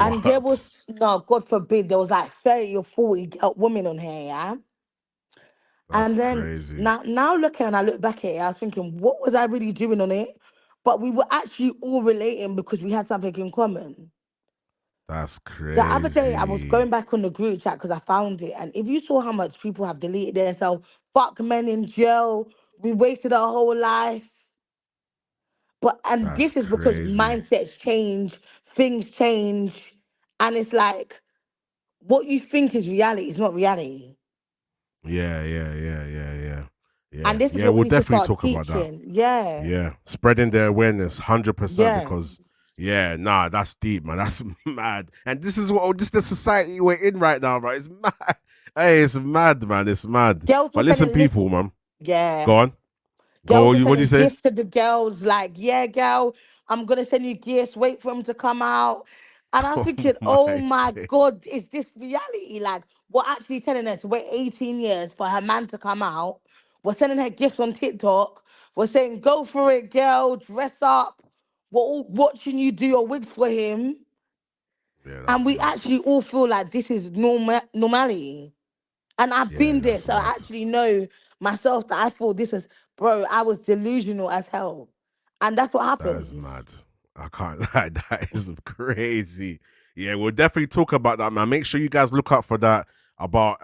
And there What? was, no, God forbid, there was like 30 or 40 women on here, yeah? That's And then crazy. now looking, and I look back at it, I was thinking, what was I really doing on it? But we were actually all relating because we had something in common. That's The other day, I was crazy. going back on the group chat because I found it. And if you saw how much people have deleted themselves, fuck men in jail, we wasted our whole life. And That's this is because crazy. mindsets change, things change. And it's like, what you think is reality is not reality. Yeah, yeah, yeah, yeah, yeah. And Yeah. this is Yeah, what we we'll need to definitely start talk about that. teaching. Yeah. Yeah. Spreading their awareness 100% Yeah. because yeah, nah, that's deep, man. That's mad. And this is what this the society we're in right now, right? It's mad. Hey, it's mad, man. It's mad. Girls were But listen, sending people, listen. man. Yeah. Go on. Girls Go. were You what do you sending say? gifts to the girls, like, yeah, girl, I'm gonna send you gifts, wait for them to come out. And I was Oh thinking, oh my my day. God, is this reality? Like, we're actually telling her to wait 18 years for her man to come out. We're sending her gifts on TikTok. We're saying, go for it, girl, dress up. We're all watching you do your wigs for him. Yeah, And that's we mad. actually all feel like this is normality. And I've Yeah, been there, that's so I mad. actually know myself that I thought this was, bro, I was delusional as hell. And that's what That is mad. happens. I can't lie. That is crazy. Yeah, we'll definitely talk about that, man. Make sure you guys look up for that about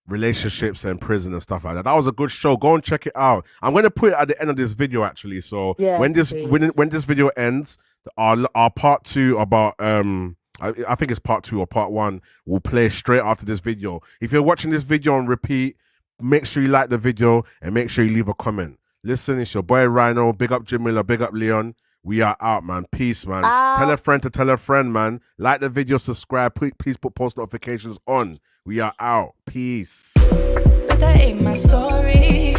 relationships and prison and stuff like that. That was a good show. Go and check it out. I'm gonna put it at the end of this video actually. So when Yes, this please. when this video ends, our part 2 about I think it's part 2 or part 1 will play straight after this video. If you're watching this video on repeat, make sure you like the video and make sure you leave a comment. Listen, it's your boy Rhino. Big up Jamila. Big up Leon. We are out, man. Peace, man. Tell a Out. friend to tell a friend, man. Like the video, subscribe. Please put post notifications on. We are out. Peace. But that ain't my story.